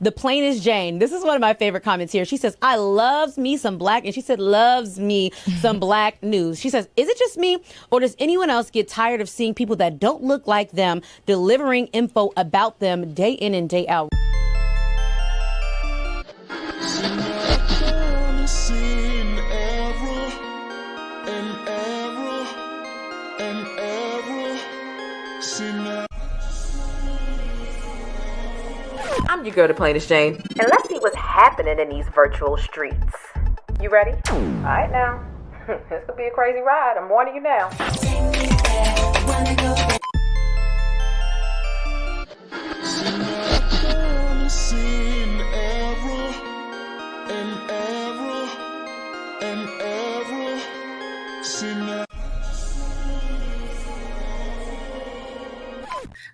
The plainest Jane. This is one of my favorite comments here. She says, I loves me some black, and she said, loves me some black news. She says, is it just me, or does anyone else get tired of seeing people that don't look like them delivering info about them day in and day out? I'm your girl, the plainest Jane, and let's see what's happening in these virtual streets. You ready? All right now. This could be a crazy ride. I'm warning you now.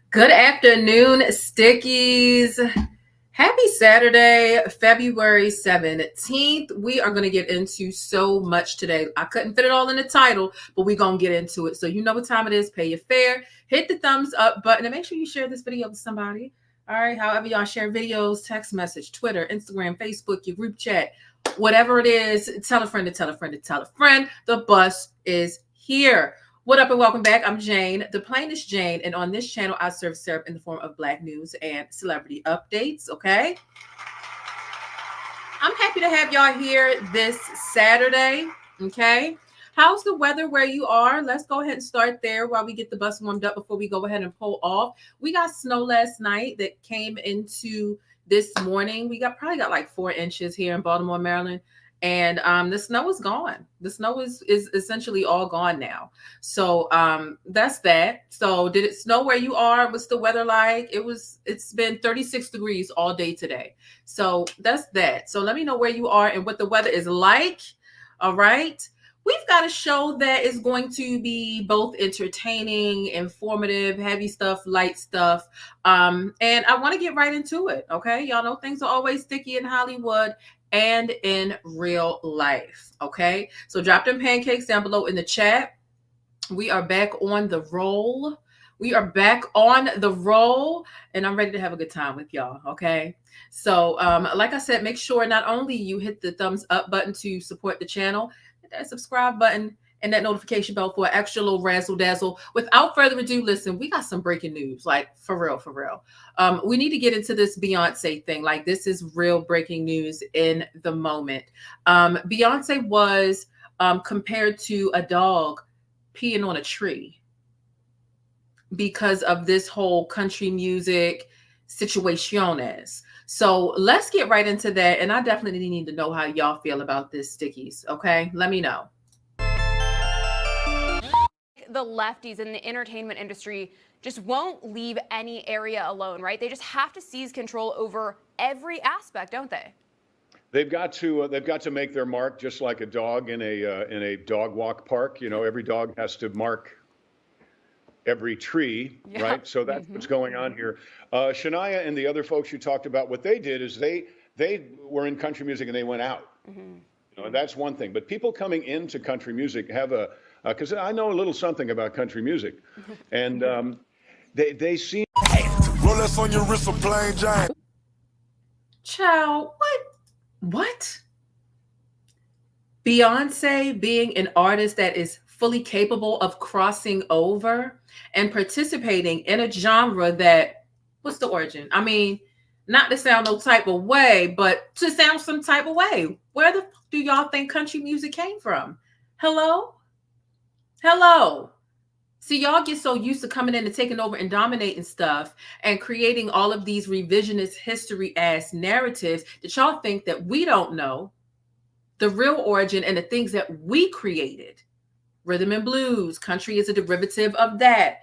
Good afternoon, Stickies. Happy Saturday, February 17th. We are going to get into so much today. I couldn't fit it all in the title, but we're going to get into it. So you know what time it is. Pay your fare. Hit the thumbs up button and make sure you share this video with somebody. All right. However y'all share videos, text message, Twitter, Instagram, Facebook, your group chat, whatever it is, tell a friend to tell a friend to tell a friend. The bus is here. What up and welcome back. I'm Jane, the plainest Jane, and on this channel, I serve syrup in the form of black news and celebrity updates, okay? I'm happy to have y'all here this Saturday, okay? How's the weather where you are? Let's go ahead and start there while we get the bus warmed up before we go ahead and pull off. We got snow last night that came into this morning. We probably got like 4 inches here in Baltimore, Maryland. And the snow is gone. The snow is essentially all gone now. So that's that. So did it snow where you are? What's the weather like? It's been 36 degrees all day today. So that's that. So let me know where you are and what the weather is like. All right. We've got a show that is going to be both entertaining, informative, heavy stuff, light stuff. And I want to get right into it. Okay. Y'all know things are always sticky in Hollywood and in real life. Okay. So drop them pancakes down below in the chat. We are back on the roll. And I'm ready to have a good time with y'all. Okay. So like I said, make sure not only you hit the thumbs up button to support the channel, hit that subscribe button and that notification bell for an extra little razzle dazzle. Without further ado, listen, we got some breaking news, like for real. We need to get into this Beyonce thing. Like this is real breaking news in the moment. Beyonce was compared to a dog peeing on a tree because of this whole country music situaciones. So let's get right into that. And I definitely need to know how y'all feel about this, Stickies. Okay, let me know. The lefties in the entertainment industry just won't leave any area alone, right? They just have to seize control over every aspect, don't they? They've got to make their mark, just like a dog in a dog walk park. You know, every dog has to mark every tree, right? So that's what's going on here. Shania and the other folks you talked about, what they did is they were in country music and they went out. You know, and that's one thing. But people coming into country music have because I know a little something about country music, and they seem. Roll us on your wrist, plain Jane. Child, what? Beyonce being an artist that is fully capable of crossing over and participating in a genre that, what's the origin? I mean, not to sound no type of way, but to sound some type of way. Where the fuck do y'all think country music came from? Hello? See, y'all get so used to coming in and taking over and dominating stuff and creating all of these revisionist history ass narratives that y'all think that we don't know the real origin and the things that we created. Rhythm and blues, country is a derivative of that.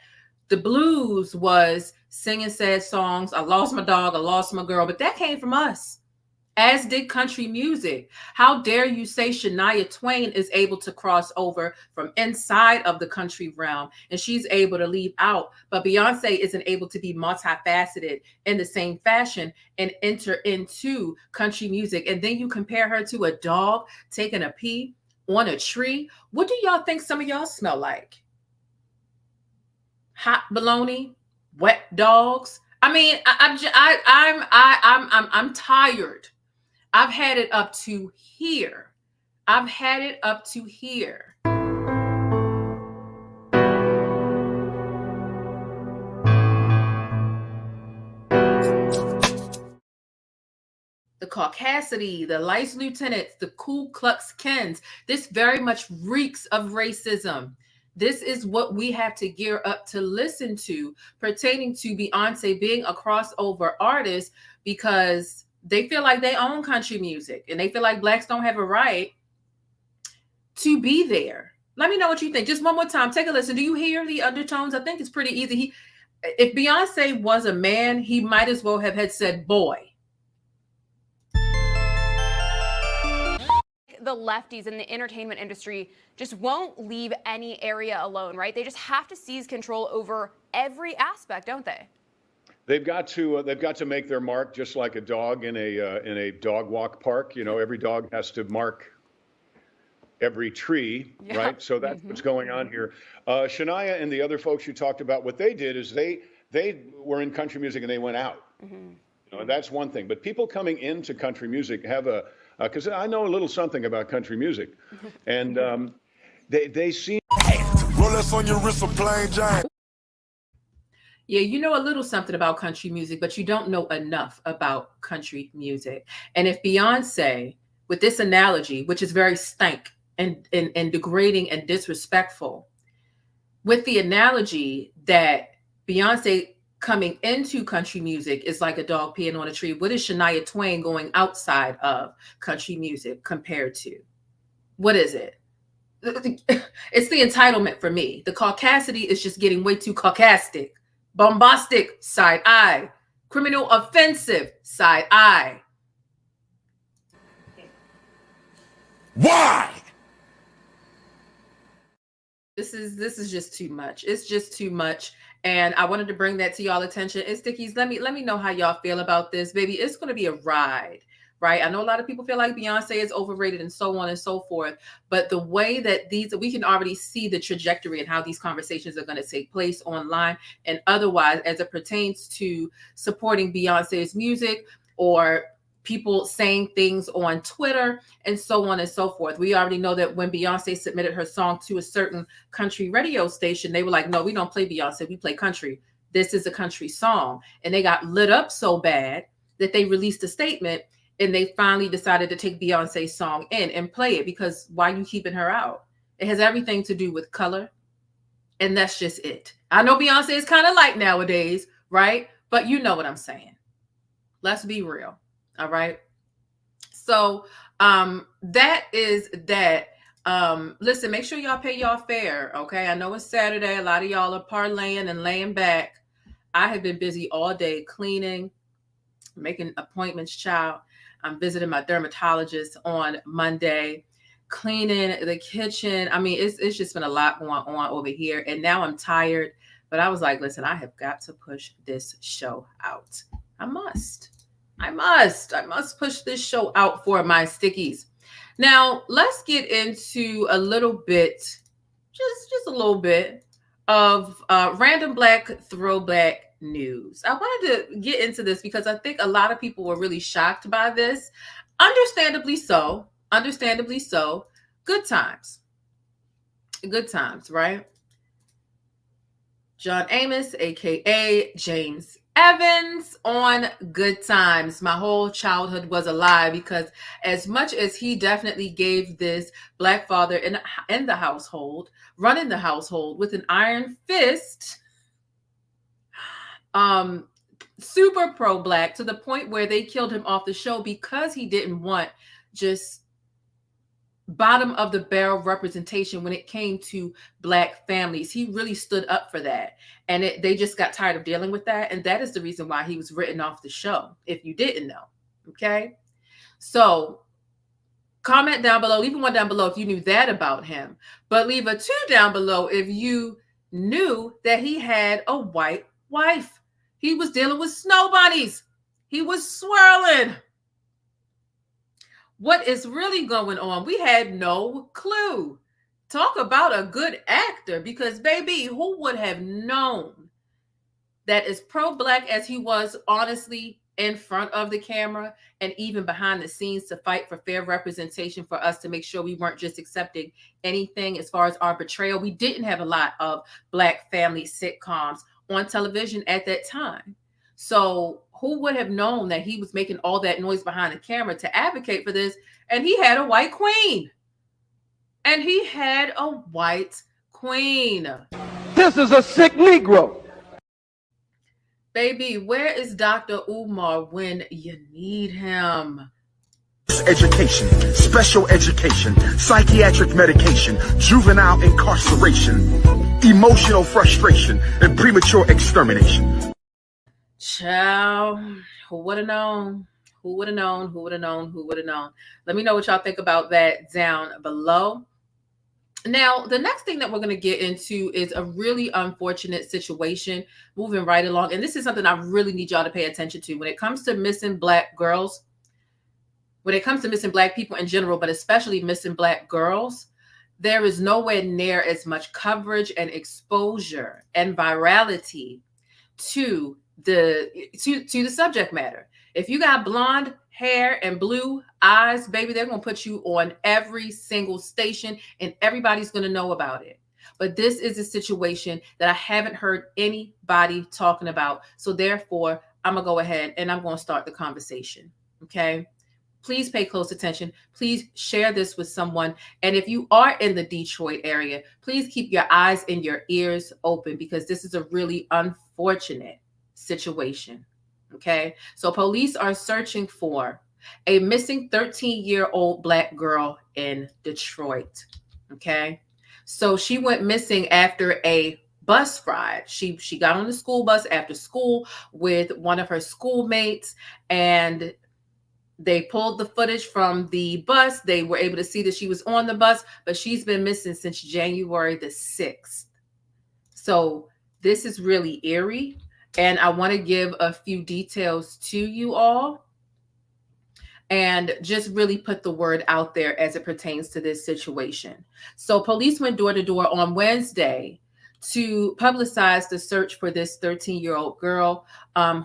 The blues was singing sad songs. I lost my dog, I lost my girl, but that came from us. As did country music. How dare you say Shania Twain is able to cross over from inside of the country realm and she's able to leave out, but Beyonce isn't able to be multifaceted in the same fashion and enter into country music. And then you compare her to a dog taking a pee on a tree. What do y'all think some of y'all smell like? Hot bologna, wet dogs, I mean, I'm tired. I've had it up to here. I've had it up to here. The caucasity, the lice lieutenants, the Ku Klux Klans. This very much reeks of racism. This is what we have to gear up to listen to pertaining to Beyonce being a crossover artist, because they feel like they own country music and they feel like blacks don't have a right to be there. Let me know what you think. Just one more time, take a listen. Do you hear the undertones? I think it's pretty easy. If Beyonce was a man, he might as well have had said boy. The lefties in the entertainment industry just won't leave any area alone, right? They just have to seize control over every aspect, don't they? They've got to make their mark, just like a dog in a dog walk park. You know, every dog has to mark every tree, right? So that's what's going on here. Shania and the other folks you talked about, what they did is they were in country music and they went out. You know, that's one thing. But people coming into country music have a because I know a little something about country music, and they seem. Rolex on your wrist, plain Jane. Yeah, you know a little something about country music, but you don't know enough about country music. And if Beyonce, with this analogy, which is very stank and degrading and disrespectful, with the analogy that Beyonce coming into country music is like a dog peeing on a tree, what is Shania Twain going outside of country music compared to? What is it? It's the entitlement for me. The caucasity is just getting way too caucastic. Bombastic, side eye. Criminal offensive, side eye. Why? This is just too much. It's just too much. And I wanted to bring that to y'all attention. And Stickies, let me know how y'all feel about this, baby. It's going to be a ride, right? I know a lot of people feel like Beyonce is overrated and so on and so forth. But the way that we can already see the trajectory and how these conversations are going to take place online and otherwise as it pertains to supporting Beyonce's music or people saying things on Twitter and so on and so forth. We already know that when Beyonce submitted her song to a certain country radio station, they were like, no, we don't play Beyonce, we play country. This is a country song. And they got lit up so bad that they released a statement and they finally decided to take Beyonce's song in and play it, because why are you keeping her out? It has everything to do with color. And that's just it. I know Beyonce is kind of like nowadays, right? But you know what I'm saying. Let's be real. All right. So that is that. Listen, make sure y'all pay y'all fare. Okay. I know it's Saturday. A lot of y'all are parlaying and laying back. I have been busy all day cleaning, making appointments, child. I'm visiting my dermatologist on Monday, cleaning the kitchen. I mean, it's just been a lot going on over here. And now I'm tired. But I was like, listen, I have got to push this show out. I must push this show out for my stickies. Now, let's get into a little bit, just a little bit of random Black throwback news. I wanted to get into this because I think a lot of people were really shocked by this. Understandably so. Good times, right? John Amos, aka James Evans, on Good Times. My whole childhood was a lie, because as much as he definitely gave this Black father in the household, running the household with an iron fist, super pro-Black, to the point where they killed him off the show because he didn't want just bottom of the barrel representation when it came to Black families. He really stood up for that, and they just got tired of dealing with that, and that is the reason why he was written off the show, if you didn't know. Okay, so comment down below, leave a 1 down below if you knew that about him, but leave a 2 down below if you knew that he had a white wife. He was dealing with snow bunnies. He was swirling. What is really going on? We had no clue. Talk about a good actor, because baby, who would have known that is pro-Black as he was, honestly, in front of the camera and even behind the scenes to fight for fair representation for us to make sure we weren't just accepting anything as far as our portrayal. We didn't have a lot of Black family sitcoms on television at that time. So who would have known that he was making all that noise behind the camera to advocate for this? And he had a white queen. And he had a white queen. This is a sick Negro. Baby, where is Dr. Umar when you need him? Education, special education, psychiatric medication, juvenile incarceration, emotional frustration, and premature extermination. Child, who would have known? Who would have known? Who would have known? Who would have known? Let me know what y'all think about that down below. Now, the next thing that we're going to get into is a really unfortunate situation moving right along. And this is something I really need y'all to pay attention to when it comes to missing Black girls, when it comes to missing Black people in general, but especially missing Black girls. There is nowhere near as much coverage and exposure and virality to the subject matter. If you got blonde hair and blue eyes, baby, they're going to put you on every single station and everybody's going to know about it. But this is a situation that I haven't heard anybody talking about. So therefore, I'm going to go ahead and I'm going to start the conversation. Okay. Please pay close attention. Please share this with someone. And if you are in the Detroit area, please keep your eyes and your ears open because this is a really unfortunate situation. Okay, so police are searching for a missing 13-year-old Black girl in Detroit. Okay, so she went missing after a bus ride. She got on the school bus after school with one of her schoolmates, and they pulled the footage from the bus. They were able to see that she was on the bus, but she's been missing since January the 6th. So this is really eerie. And I want to give a few details to you all and just really put the word out there as it pertains to this situation. So police went door to door on Wednesday to publicize the search for this 13-year-old girl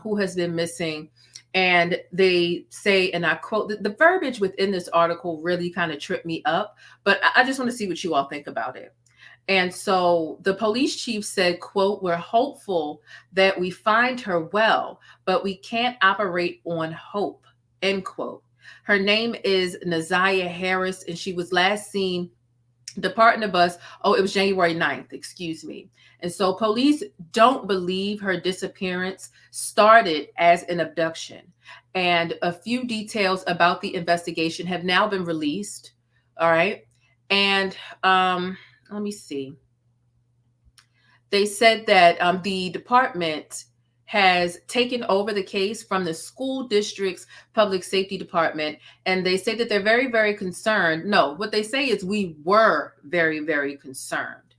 who has been missing. And they say, and I quote, the verbiage within this article really kind of tripped me up, but I just want to see what you all think about it. And so the police chief said, quote, "We're hopeful that we find her well, but we can't operate on hope," end quote. Her name is Naziah Harris, and she was last seen departing the bus. Oh, it was January 9th, excuse me. And so police don't believe her disappearance started as an abduction. And a few details about the investigation have now been released. All right. And let me see. They said that the department has taken over the case from the school district's public safety department. And they say that they're very, very concerned. No, what they say is we were very, very concerned.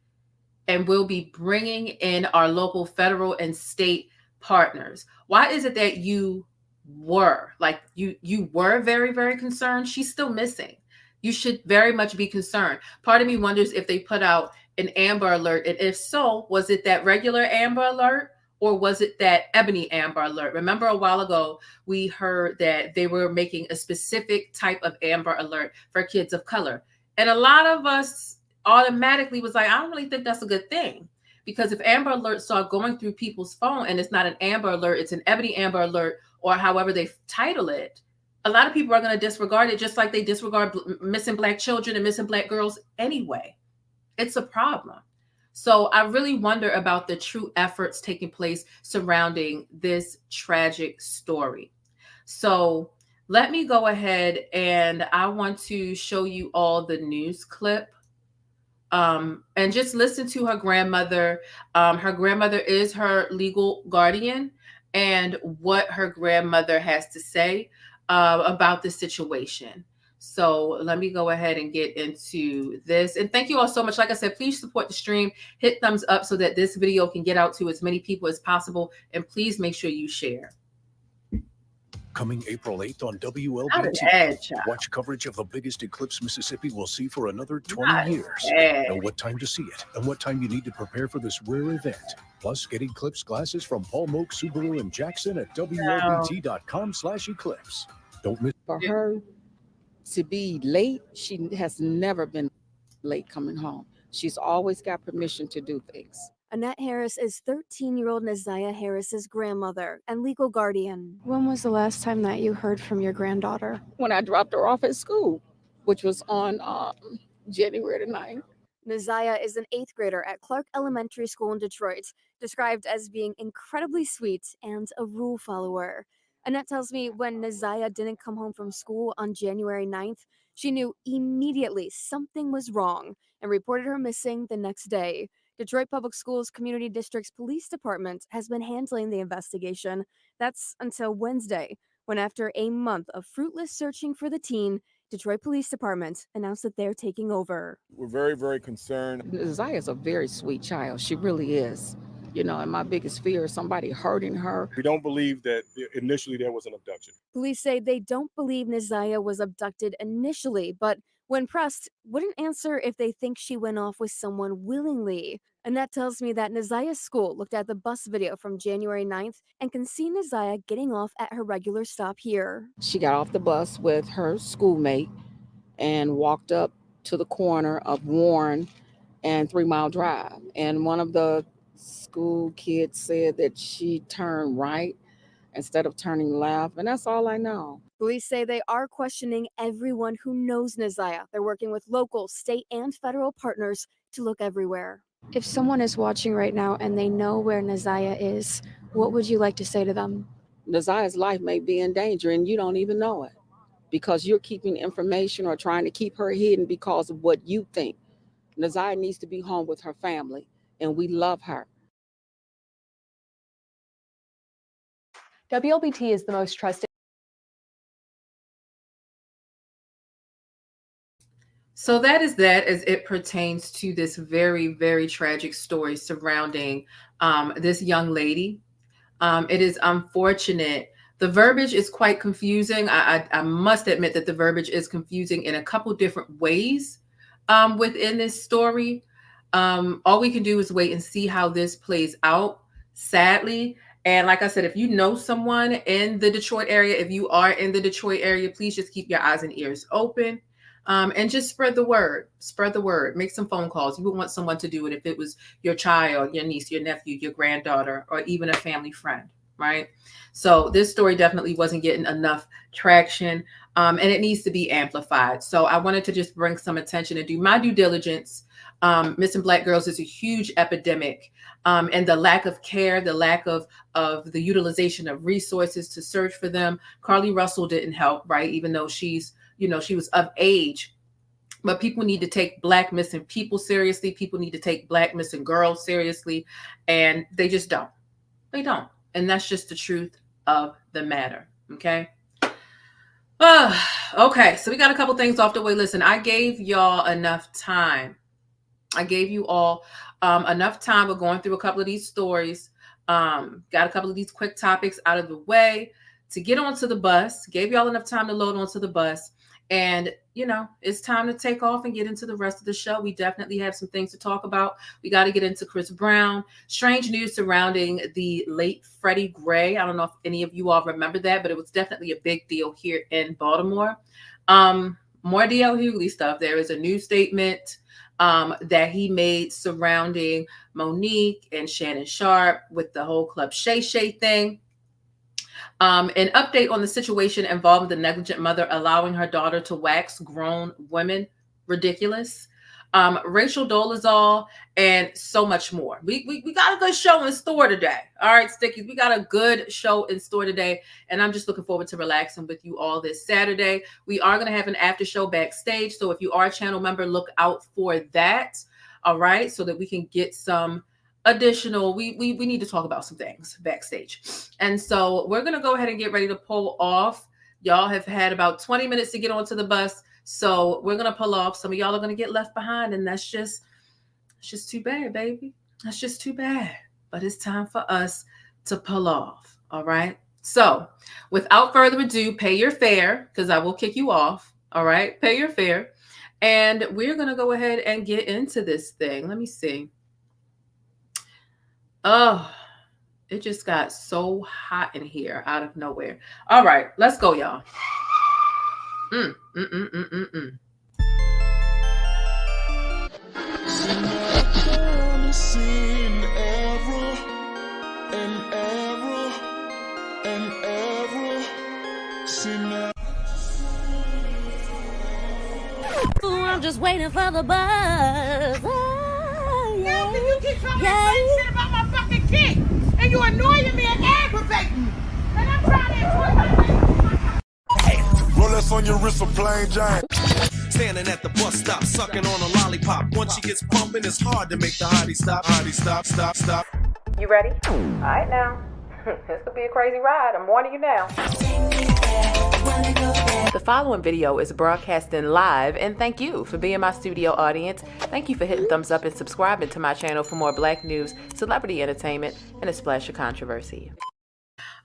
And we'll be bringing in our local federal and state partners. Why is it that you were, like you were very, very concerned? She's still missing. You should very much be concerned. Part of me wonders if they put out an Amber Alert. And if so, was it that regular Amber Alert or was it that Ebony Amber Alert? Remember a while ago, we heard that they were making a specific type of Amber Alert for kids of color. And a lot of us automatically was like, I don't really think that's a good thing. Because if Amber Alerts start going through people's phone and it's not an Amber Alert, it's an Ebony Amber Alert or however they title it, a lot of people are going to disregard it just like they disregard missing Black children and missing Black girls anyway. It's a problem. So I really wonder about the true efforts taking place surrounding this tragic story. So let me go ahead and I want to show you all the news clip and just listen to her grandmother. Her grandmother is her legal guardian and what her grandmother has to say about the situation. So let me go ahead and get into this. And thank you all so much. Like I said, please support the stream, hit thumbs up so that this video can get out to as many people as possible. And please make sure you share. Coming April 8th on Not an WLBT. ad, child. Watch coverage of the biggest eclipse Mississippi will see for another 20 Not years. bad. Know what time to see it and what time you need to prepare for this rare event. Plus, get eclipse glasses from Paul Moak Subaru in Jackson at WLBT.com/eclipse. Don't miss. For her to be late, she has never been late coming home. She's always got permission to do things. Annette Harris is 13-year-old Neziah Harris's grandmother and legal guardian. When was the last time that you heard from your granddaughter? When I dropped her off at school, which was on January the 9th. Neziah is an 8th grader at Clark Elementary School in Detroit, described as being incredibly sweet and a rule follower. Annette tells me when Neziah didn't come home from school on January 9th, she knew immediately something was wrong and reported her missing the next day. Detroit Public Schools Community District's police department has been handling the investigation. That's until Wednesday, when after a month of fruitless searching for the teen, Detroit Police Department announced that they're taking over. We're very, very concerned. Neziah is a very sweet child. She really is. You know, and my biggest fear is somebody hurting her. We don't believe that initially there was an abduction. Police say they don't believe Neziah was abducted initially, but when pressed, wouldn't answer if they think she went off with someone willingly. Annette tells me that Neziah's school looked at the bus video from January 9th and can see Neziah getting off at her regular stop here. She got off the bus with her schoolmate and walked up to the corner of Warren and 3 Mile Drive. And one of the school kids said that she turned right instead of turning left. And that's all I know. Police say they are questioning everyone who knows Neziah. They're working with local, state, and federal partners to look everywhere. If someone is watching right now and they know where Neziah is, what would you like to say to them? Neziah's life may be in danger and you don't even know it because you're keeping information or trying to keep her hidden because of what you think. Neziah needs to be home with her family and we love her. WLBT is the most trusted. So that is that as it pertains to this very, very tragic story surrounding this young lady. It is unfortunate. The verbiage is quite confusing. I must admit that the verbiage is confusing in a couple different ways within this story. All we can do is wait and see how this plays out, sadly. And like I said, if you know someone in the Detroit area, if you are in the Detroit area, please just keep your eyes and ears open. And just spread the word, make some phone calls. You would want someone to do it if it was your child, your niece, your nephew, your granddaughter, or even a family friend, right? So this story definitely wasn't getting enough traction and it needs to be amplified. So I wanted to just bring some attention and do my due diligence. Missing Black girls is a huge epidemic and the lack of care, the lack of the utilization of resources to search for them. Carly Russell didn't help, right? Even though she's, you know, she was of age, but people need to take Black missing people seriously. People need to take Black missing girls seriously, and they just don't. They don't. And that's just the truth of the matter. Okay. Okay. So we got a couple things off the way. Listen, I gave y'all enough time. I gave you all enough time. We're going through a couple of these stories. Got a couple of these quick topics out of the way to get onto the bus. Gave y'all enough time to load onto the bus. And, you know, it's time to take off and get into the rest of the show. We definitely have some things to talk about. We got to get into Chris Brown. Strange news surrounding the late Freddie Gray. I don't know if any of you all remember that, but it was definitely a big deal here in Baltimore. More D.L. Hughley stuff. There is a new statement that he made surrounding MoNique and Shannon Sharpe with the whole Club Shay Shay thing. An update on the situation involving the negligent mother allowing her daughter to wax grown women. Ridiculous. Racial Dolezal, and so much more. We got a good show in store today. All right, Stickies, we got a good show in store today, and I'm just looking forward to relaxing with you all this Saturday. We are going to have an after show backstage, so if you are a channel member, look out for that. All right, so that we can get some additional, we need to talk about some things backstage. And so we're going to go ahead and get ready to pull off. Y'all have had about 20 minutes to get onto the bus. So we're going to pull off. Some of y'all are going to get left behind. And that's just too bad, baby. That's just too bad. But it's time for us to pull off. All right. So without further ado, pay your fare because I will kick you off. All right, pay your fare. And we're going to go ahead and get into this thing. Let me see. Oh, it just got so hot in here out of nowhere. All right, let's go, y'all. I'm just waiting for the buzz. Oh, yeah. You keep talking that shit about my fucking kid, and you annoying me and aggravating me. And I'm trying to enjoy my life. Rolex on your wrist, thePLAINESTjane. Standing at the bus stop, sucking on a lollipop. Once she gets pumping, it's hard to make the hottie stop. Hottie stop, stop, stop. You ready? All right, now. This could be a crazy ride. I'm warning you now. The following video is broadcasting live, and thank you for being my studio audience. Thank you for hitting thumbs up and subscribing to my channel for more black news, celebrity entertainment, and a splash of controversy.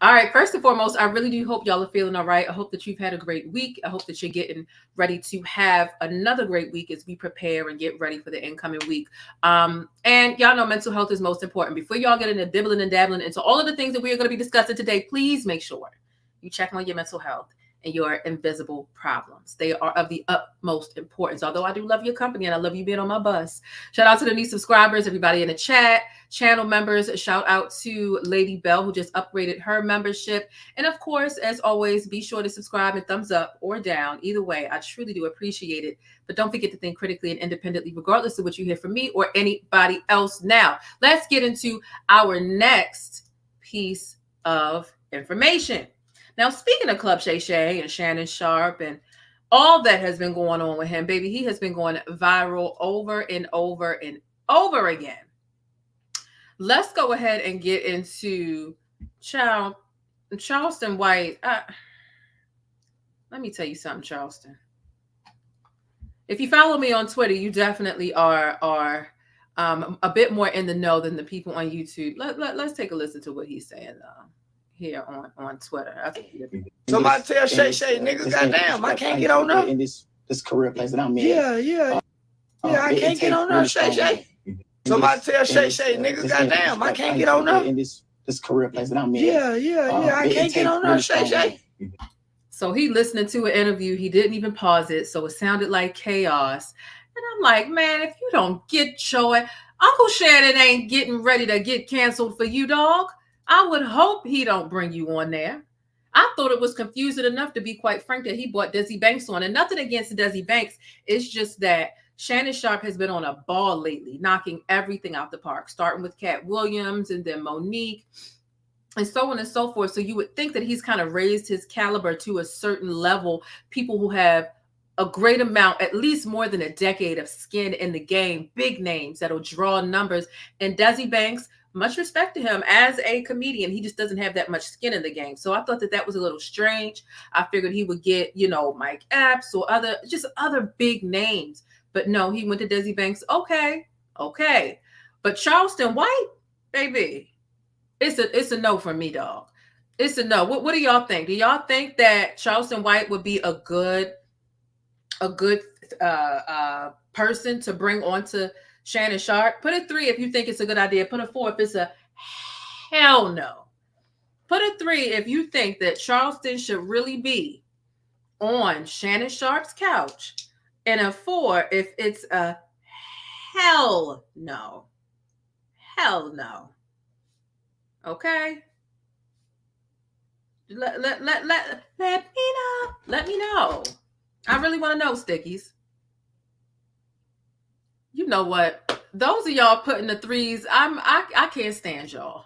All right, first and foremost, I really do hope y'all are feeling all right. I hope that you've had a great week. I hope that you're getting ready to have another great week as we prepare and get ready for the incoming week. And y'all know mental health is most important. Before y'all get into dibbling and dabbling into all of the things that we are going to be discussing today, please make sure you check on your mental health and your invisible problems. They are of the utmost importance. Although I do love your company and I love you being on my bus. Shout out to the new subscribers, everybody in the chat, channel members. Shout out to Lady Bell, who just upgraded her membership. And of course, as always, be sure to subscribe and thumbs up or down. Either way, I truly do appreciate it. But don't forget to think critically and independently, regardless of what you hear from me or anybody else. Now, let's get into our next piece of information. Now, speaking of Club Shay Shay and Shannon Sharpe and all that has been going on with him, baby, he has been going viral over and over and over again. Let's go ahead and get into Charleston White. Let me tell you something, Charleston. If you follow me on Twitter, you definitely are a bit more in the know than the people on YouTube. Let's take a listen to what he's saying here on Twitter. Somebody tell Shay Shay, niggas, goddamn, I can't get on there. In this career place that I'm in. Yeah, I can't get on there, Shay Shay. Somebody tell Shay Shay, niggas, goddamn, I can't get on there. In this career place that I'm in. Yeah, I can't get on there, Shay Shay. So he listening to an interview. He didn't even pause it, so it sounded like chaos. And I'm like, man, if you don't get joy, Uncle Shannon ain't getting ready to get canceled for you, dog. I would hope he don't bring you on there. I thought it was confusing enough, to be quite frank, that he brought Desi Banks on. And nothing against Desi Banks. It's just that Shannon Sharpe has been on a ball lately, knocking everything out the park, starting with Cat Williams and then MoNique and so on and so forth. So you would think that he's kind of raised his caliber to a certain level. People who have a great amount, at least more than a decade of skin in the game, big names that'll draw numbers. And Desi Banks, much respect to him as a comedian, he just doesn't have that much skin in the game. So I thought that was a little strange. I figured he would get, Mike Epps or other big names. But no, he went to Desi Banks. Okay. But Charleston White, baby, it's a no from me, dog. It's a no. What do y'all think? Do y'all think that Charleston White would be a good person to bring on to Shannon Sharpe? Put a 3 if you think it's a good idea. Put a 4 if it's a hell no. Put a 3 if you think that Charleston should really be on Shannon Sharpe's couch. And a 4 if it's a hell no. Hell no. Okay? Let me know. Let me know. I really want to know, Stickies. You know what? Those of y'all putting the 3s, I can't stand y'all.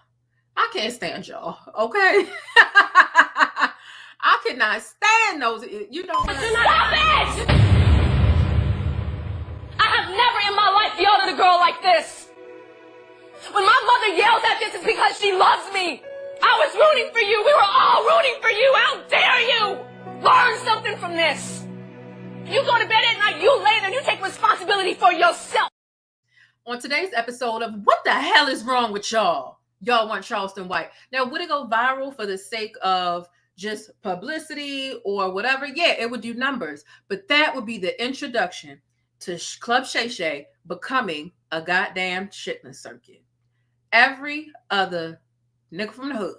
I can't stand y'all. Okay? I cannot stand those. You know what? Stop it! I have never in my life yelled at a girl like this. When my mother yells at this, it's because she loves me. I was rooting for you. We were all rooting for you. How dare you? Learn something from this. You go to bed at night, you lay there, and you take responsibility for yourself. On today's episode of What the Hell is Wrong with Y'all? y'all want Charleston White. Now, would it go viral for the sake of just publicity or whatever? Yeah, it would do numbers. But that would be the introduction to Club Shay Shay becoming a goddamn shitting circuit. Every other nigga from the hood.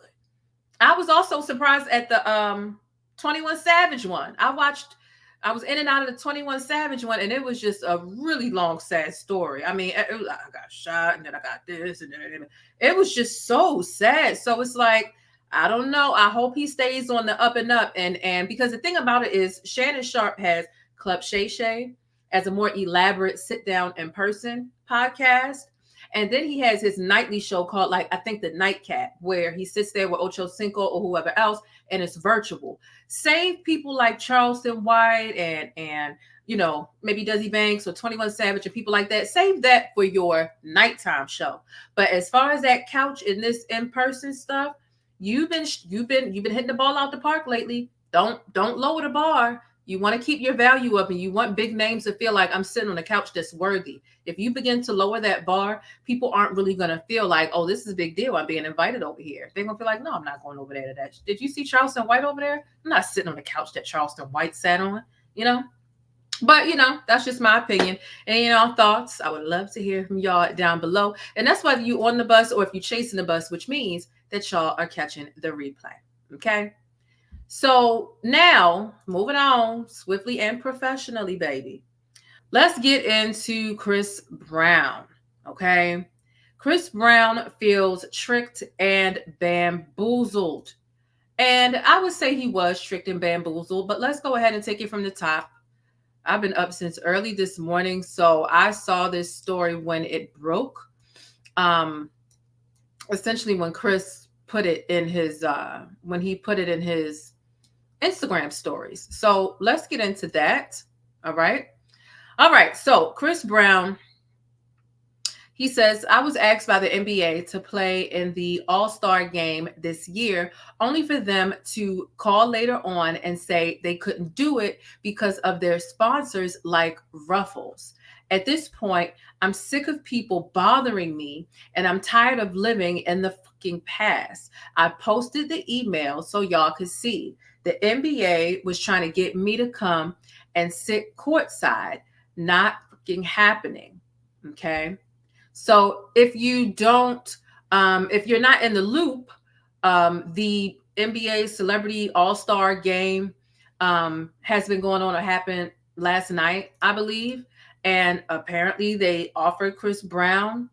I was also surprised at the 21 Savage one. I was in and out of the 21 Savage one, and it was just a really long, sad story. I mean, I got shot, and then I got this, and then it was just so sad. So it's like, I don't know. I hope he stays on the up and up. And because the thing about it is, Shannon Sharpe has Club Shay Shay as a more elaborate sit down in person podcast. And then he has his nightly show called, like, I think the Nightcap, where he sits there with Ocho Cinco or whoever else, and it's virtual. Save people like Charleston White and you know, maybe Desi Banks or 21 Savage and people like that. Save that for your nighttime show. But as far as that couch and this in-person stuff, you've been hitting the ball out the park lately. Don't lower the bar. You want to keep your value up, and you want big names to feel like I'm sitting on a couch that's worthy. If you begin to lower that bar, people aren't really going to feel like, oh, this is a big deal, I'm being invited over here. They're going to feel like, no, I'm not going over there to that. Did you see Charleston White over there? I'm not sitting on the couch that Charleston White sat on, you know? But, you know, that's just my opinion. And, you know, thoughts, I would love to hear from y'all down below. And that's whether you on the bus or if you're chasing the bus, which means that y'all are catching the replay, okay? So now, moving on swiftly and professionally, baby. Let's get into Chris Brown, okay? Chris Brown feels tricked and bamboozled. And I would say he was tricked and bamboozled, but let's go ahead and take it from the top. I've been up since early this morning, so I saw this story when it broke. Essentially, when Chris put it in his Instagram stories. So let's get into that. All right. So Chris Brown, he says, I was asked by the NBA to play in the All-Star game this year, only for them to call later on and say they couldn't do it because of their sponsors like Ruffles. At this point, I'm sick of people bothering me, and I'm tired of living in the fucking past. I posted the email so y'all could see. The NBA was trying to get me to come and sit courtside. Not fucking happening. Okay. So if you don't, if you're not in the loop, the NBA Celebrity All-Star Game has been going on or happened last night, I believe. And apparently they offered Chris Brown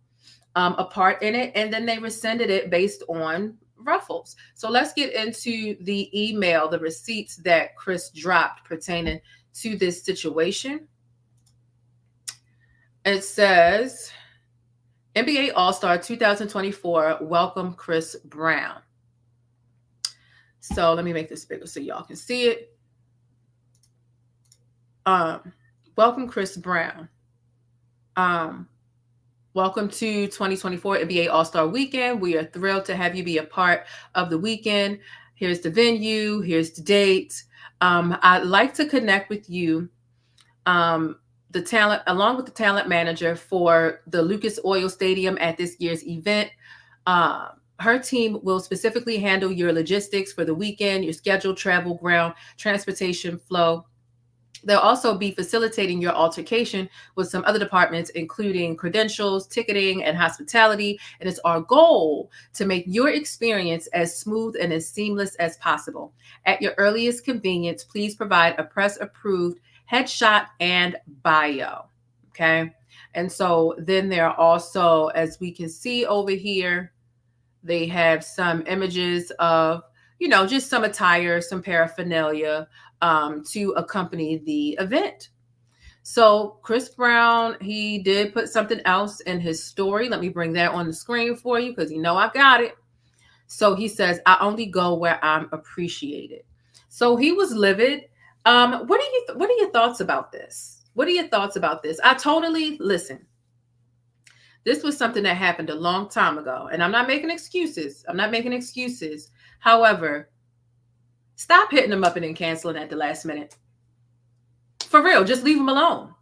a part in it, and then they rescinded it based on Ruffles. So let's get into the email, the receipts that Chris dropped pertaining to this situation. It says, NBA All-Star 2024, welcome Chris Brown. So let me make this bigger so y'all can see it. Welcome Chris Brown. Welcome to 2024 NBA All-Star Weekend. We are thrilled to have you be a part of the weekend. Here's the venue. Here's the date. I'd like to connect with you, the talent, along with the talent manager for the Lucas Oil Stadium at this year's event. Her team will specifically handle your logistics for the weekend, your schedule, travel, ground, transportation flow. They'll also be facilitating your altercation with some other departments, including credentials, ticketing, and hospitality. And it's our goal to make your experience as smooth and as seamless as possible. At your earliest convenience, please provide a press-approved headshot and bio. Okay. And so then there are also, as we can see over here, they have some images of, you know, just some attire, some paraphernalia to accompany the event. So Chris Brown, he did put something else in his story. Let me bring that on the screen for you because you know I got it. So he says, I only go where I'm appreciated. So he was livid. What are your thoughts about this? What are your thoughts about this? Listen. This was something that happened a long time ago, and I'm not making excuses. However, stop hitting them up and then canceling at the last minute. For real, just leave them alone.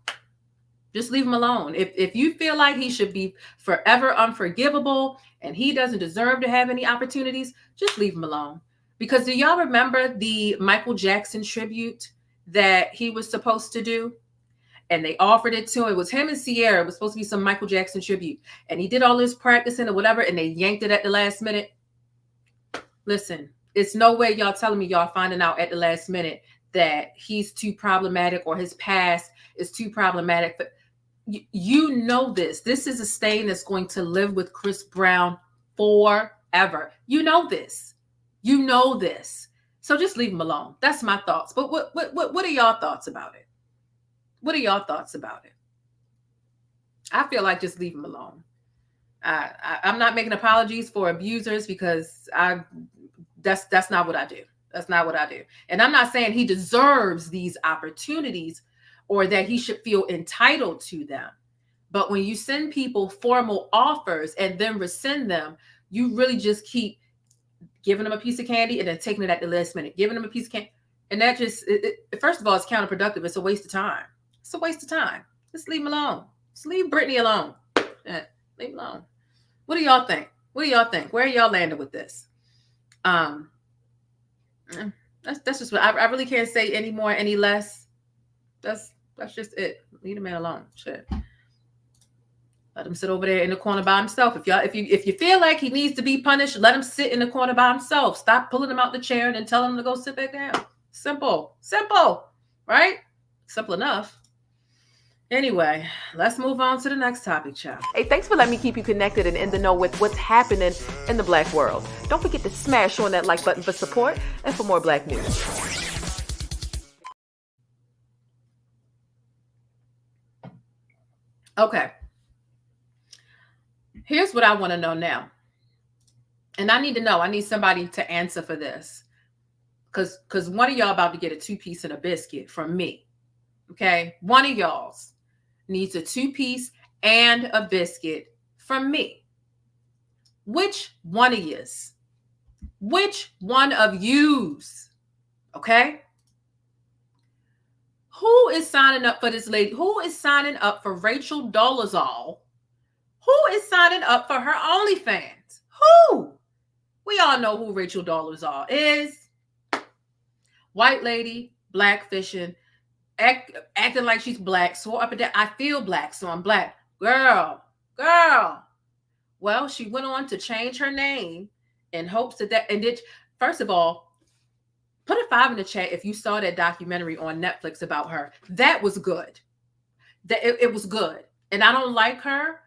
Just leave him alone. If you feel like he should be forever unforgivable and he doesn't deserve to have any opportunities, just leave him alone. Because do y'all remember the Michael Jackson tribute that he was supposed to do? And they offered it to him. It was him and Sierra. It was supposed to be some Michael Jackson tribute. And he did all this practicing or whatever, and they yanked it at the last minute. Listen, it's no way y'all telling me y'all finding out at the last minute that he's too problematic or his past is too problematic. But you know this. This is a stain that's going to live with Chris Brown forever. You know this. You know this. So just leave him alone. That's my thoughts. But what are y'all thoughts about it? What are y'all thoughts about it? I feel like just leave him alone. I'm not making apologies for abusers because that's not what I do. That's not what I do. And I'm not saying he deserves these opportunities or that he should feel entitled to them. But when you send people formal offers and then rescind them, you really just keep giving them a piece of candy and then taking it at the last minute, giving them a piece of candy. And that just, first of all, it's counterproductive. It's a waste of time. It's a waste of time. Just leave him alone. Just leave Brittany alone. Yeah, leave him alone. What do y'all think? What do y'all think? Where are y'all landing with this? That's just what I really can't say any more, any less. That's just it. Leave the man alone. Shit. Let him sit over there in the corner by himself. If you feel like he needs to be punished, let him sit in the corner by himself. Stop pulling him out the chair and then tell him to go sit back down. Simple. Simple. Right? Simple enough. Anyway, let's move on to the next topic, child. Hey, thanks for letting me keep you connected and in the know with what's happening in the Black world. Don't forget to smash on that like button for support and for more Black news. Okay. Here's what I want to know now. And I need to know. I need somebody to answer for this. Because one of y'all about to get a 2-piece and a biscuit from me. Okay? One of y'all's needs a 2-piece and a biscuit from me. Which one of yous? Which one of yous? Okay? Who is signing up for this lady? Who is signing up for Rachel Dolezal? Who is signing up for her OnlyFans? Who? We all know who Rachel Dolezal is. White lady, black fishing, acting like she's black. So up and down, I feel black, so I'm black. Girl. Well, she went on to change her name in hopes that and did. First of all, put a 5 in the chat if you saw that documentary on Netflix about her. That was good. It was good. And I don't like her,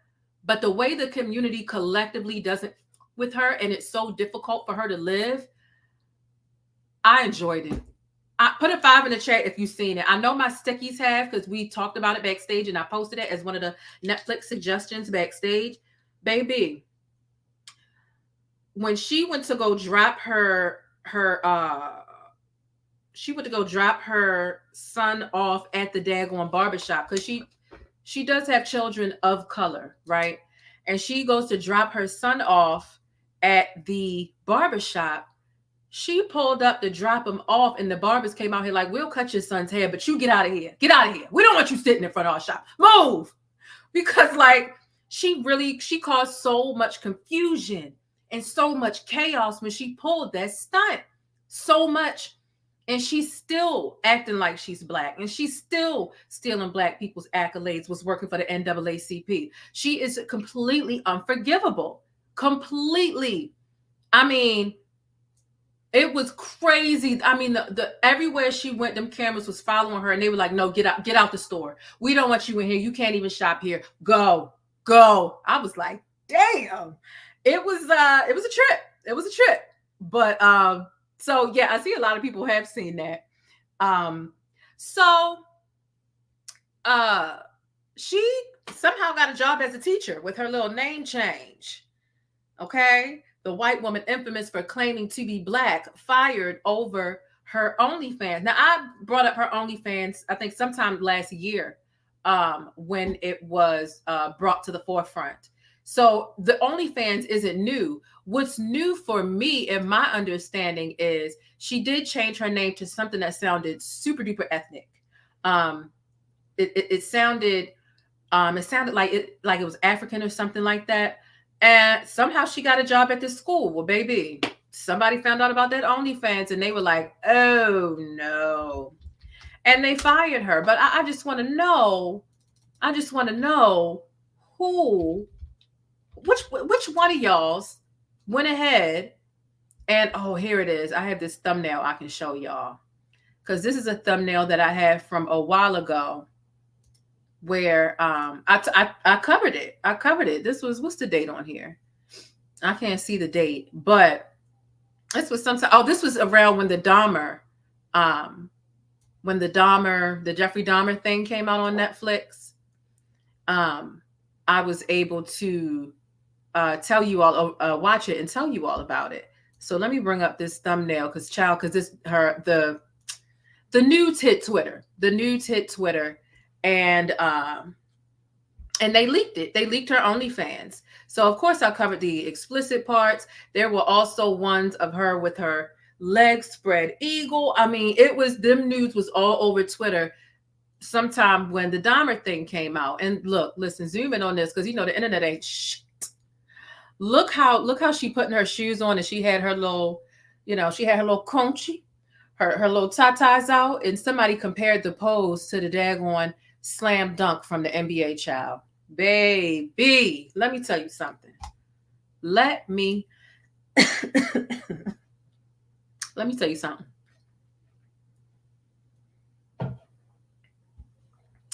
but the way the community collectively doesn't with her, and it's so difficult for her to live, I enjoyed it. I put a 5 in the chat if you've seen it. I know my stickies have because we talked about it backstage and I posted it as one of the Netflix suggestions backstage. Baby, when she went to go drop her son off at the daggone barbershop because she does have children of color, right? And she goes to drop her son off at the barbershop. She pulled up to drop him off, and the barbers came out here like, we'll cut your son's hair, but you get out of here. Get out of here. We don't want you sitting in front of our shop. Move. Because like she caused so much confusion and so much chaos when she pulled that stunt. So much. And she's still acting like she's black. And she's still stealing black people's accolades, was working for the NAACP. She is completely unforgivable. Completely. I mean, it was crazy. I mean, the everywhere she went, them cameras was following her, and they were like, "No, get out the store. We don't want you in here. You can't even shop here. Go." I was like, "Damn!" It was a trip. It was a trip. But so yeah, I see a lot of people have seen that. She somehow got a job as a teacher with her little name change. Okay. The white woman infamous for claiming to be black fired over her OnlyFans. Now, I brought up her OnlyFans, I think sometime last year when it was brought to the forefront. So the OnlyFans isn't new. What's new for me, in my understanding, is she did change her name to something that sounded super duper ethnic. It sounded It sounded like it was African or something like that. And somehow she got a job at this school. Well, baby, somebody found out about that OnlyFans and they were like, oh no. And they fired her. But I just want to know, which one of y'all's went ahead and, oh, here it is. I have this thumbnail I can show y'all. Because this is a thumbnail that I had from a while ago where I covered it. This was, what's the date on here? I can't see the date, but this was sometime. Oh, this was around when the Jeffrey Dahmer thing came out on Netflix. I was able to tell you all, watch it and tell you all about it. So let me bring up this thumbnail because the nudes hit Twitter. And they leaked it. They leaked her OnlyFans. So of course I covered the explicit parts. There were also ones of her with her legs spread eagle. I mean, them nudes was all over Twitter sometime when the Dahmer thing came out. And listen, zoom in on this because the internet ain't shit. Look how she putting her shoes on and she had her little, conchi, her little tatas out, and somebody compared the pose to the daggone slam dunk from the NBA child. Baby, let me tell you something. Let me tell you something.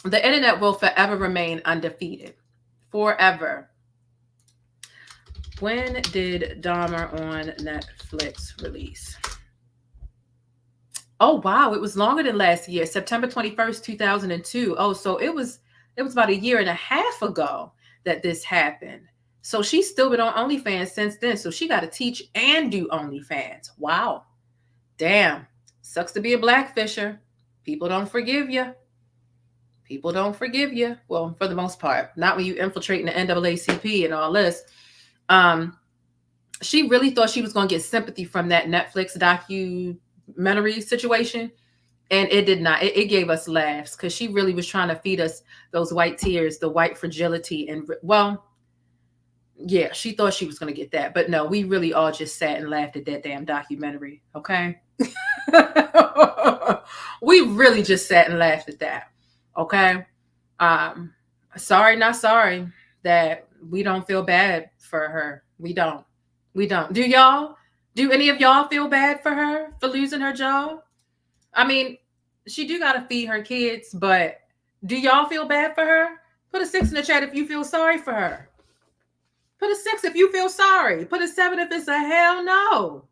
The internet will forever remain undefeated. Forever. When did Dahmer on Netflix release? Oh, wow. It was longer than last year. September 21st, 2002. Oh, so it was about a year and a half ago that this happened. So she's still been on OnlyFans since then. So she got to teach and do OnlyFans. Wow. Damn. Sucks to be a blackfisher. People don't forgive you. Well, for the most part. Not when you infiltrating the NAACP and all this. She really thought she was going to get sympathy from that Netflix documentary situation. And it did not. It gave us laughs because she really was trying to feed us those white tears, the white fragility. And well, yeah, she thought she was going to get that. But no, we really all just sat and laughed at that damn documentary. Okay. We really just sat and laughed at that. Okay. Sorry, not sorry that we don't feel bad for her. We don't. Do y'all? Do any of y'all feel bad for her for losing her job? I mean, she do got to feed her kids, but do y'all feel bad for her? Put a 6 in the chat if you feel sorry for her. Put a 6 if you feel sorry. Put a 7 if it's a hell no.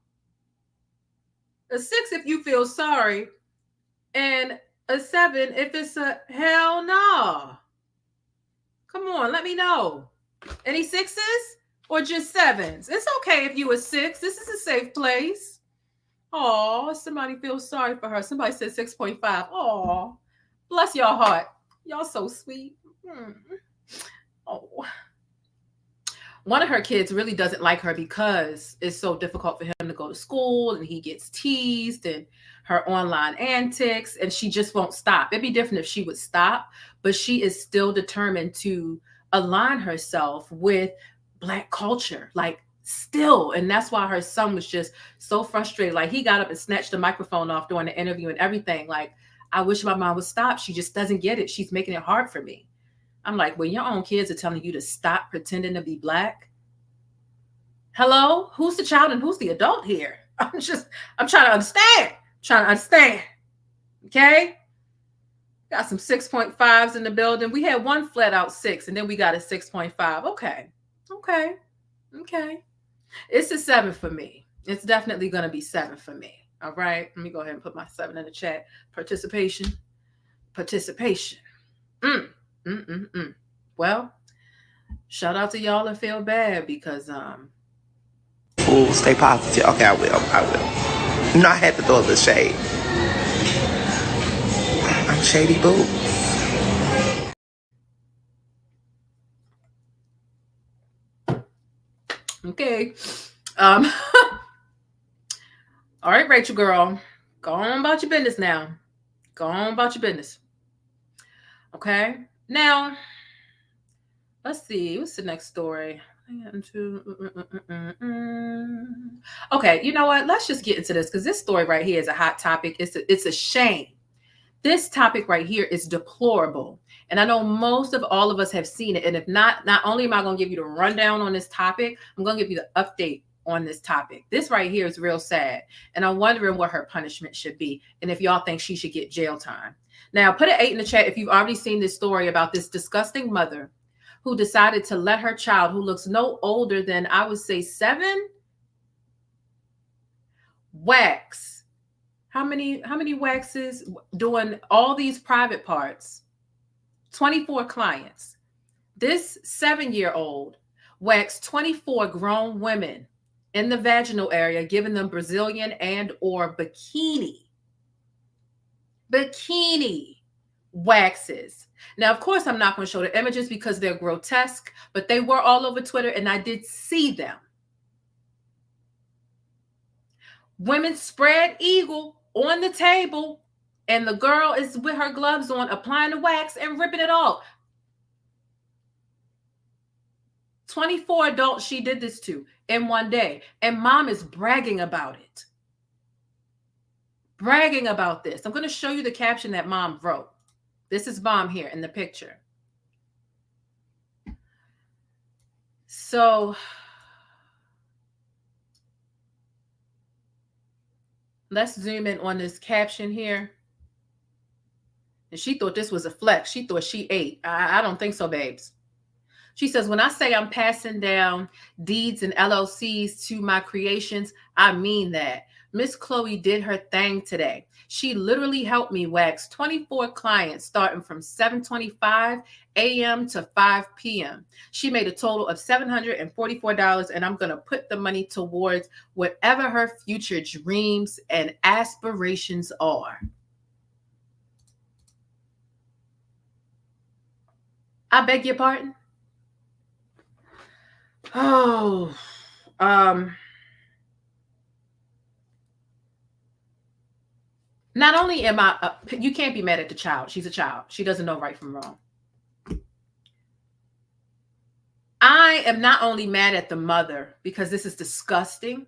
A 6 if you feel sorry. And a 7 if it's a hell no. Come on, let me know. Any 6s or just 7s? It's okay if you a 6. This is a safe place. Oh, somebody feels sorry for her. Somebody said 6.5. Oh, bless your heart. Y'all so sweet. Oh. One of her kids really doesn't like her because it's so difficult for him to go to school and he gets teased and her online antics, and she just won't stop. It'd be different if she would stop, but she is still determined to align herself with Black culture, like still. And that's why her son was just so frustrated. Like he got up and snatched the microphone off during the interview and everything. Like, I wish my mom would stop. She just doesn't get it. She's making it hard for me. I'm like, when your own kids are telling you to stop pretending to be Black. Hello, who's the child and who's the adult here? I'm trying to understand. Okay. Got some 6.5s in the building. We had one flat out 6 and then we got a 6.5. Okay. It's a 7 for me. It's definitely going to be 7 for me. All right. Let me go ahead and put my 7 in the chat. Participation. Well, shout out to y'all that feel bad because Ooh, stay positive. Okay, I will. No, I had to throw a little shade. I'm Shady Boo. Okay. All right, Rachel girl. Go on about your business now. Okay. Now, Let's see. What's the next story? Okay, you know what? Let's just get into this because this story right here is a hot topic. It's a shame. This topic right here is deplorable. And I know most of all of us have seen it. And if not only am I going to give you the rundown on this topic, I'm going to give you the update on this topic. This right here is real sad. And I'm wondering what her punishment should be. And if y'all think she should get jail time. Now, put an 8 in the chat if you've already seen this story about this disgusting mother who decided to let her child, who looks no older than, I would say 7, wax. How many waxes doing all these private parts? 24 clients. This 7-year-old waxed 24 grown women in the vaginal area, giving them Brazilian and or bikini waxes. Now, of course, I'm not going to show the images because they're grotesque, but they were all over Twitter and I did see them. Women spread eagle on the table, and the girl is with her gloves on, applying the wax and ripping it off. 24 adults she did this to in one day, and mom is bragging about it. Bragging about this. I'm going to show you the caption that mom wrote. This is mom here in the picture. So let's zoom in on this caption here. And she thought this was a flex. She thought she ate. I don't think so, babes. She says, when I say I'm passing down deeds and LLCs to my creations, I mean that. Miss Chloe did her thing today. She literally helped me wax 24 clients starting from 7:25 a.m. to 5 p.m. She made a total of $744, and I'm going to put the money towards whatever her future dreams and aspirations are. I beg your pardon? Oh, not only am I, you can't be mad at the child. She's a child. She doesn't know right from wrong. I am not only mad at the mother because this is disgusting.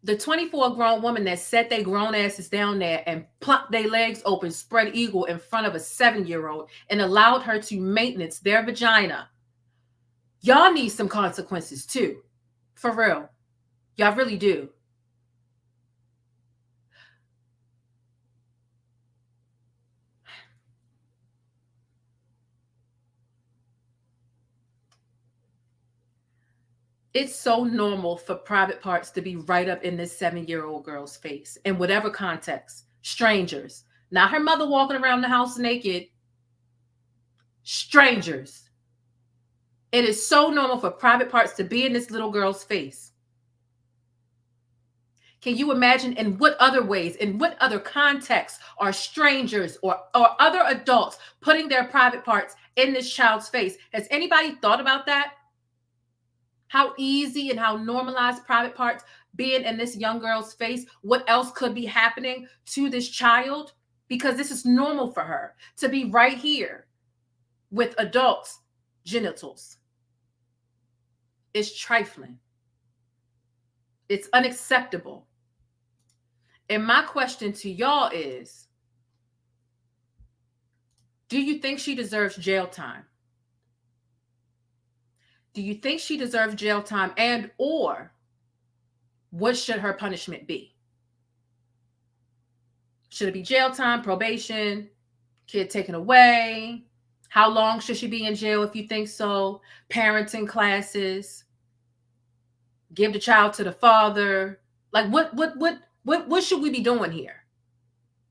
The 24 grown woman that set their grown asses down there and plucked their legs open, spread eagle in front of a 7-year-old and allowed her to maintenance their vagina. Y'all need some consequences too. For real. Y'all really do. It's so normal for private parts to be right up in this 7-year-old girl's face in whatever context. Strangers. Not her mother walking around the house naked. Strangers. It is so normal for private parts to be in this little girl's face. Can you imagine in what other ways, in what other contexts are strangers or other adults putting their private parts in this child's face? Has anybody thought about that? How easy and how normalized private parts being in this young girl's face. What else could be happening to this child? Because this is normal for her to be right here with adults' genitals. It's trifling. It's unacceptable. And my question to y'all is, do you think she deserves jail time? Do you think she deserves jail time, and or what should her punishment be? Should it be jail time, probation, kid taken away? How long should she be in jail if you think so? Parenting classes? Give the child to the father? Like what should we be doing here?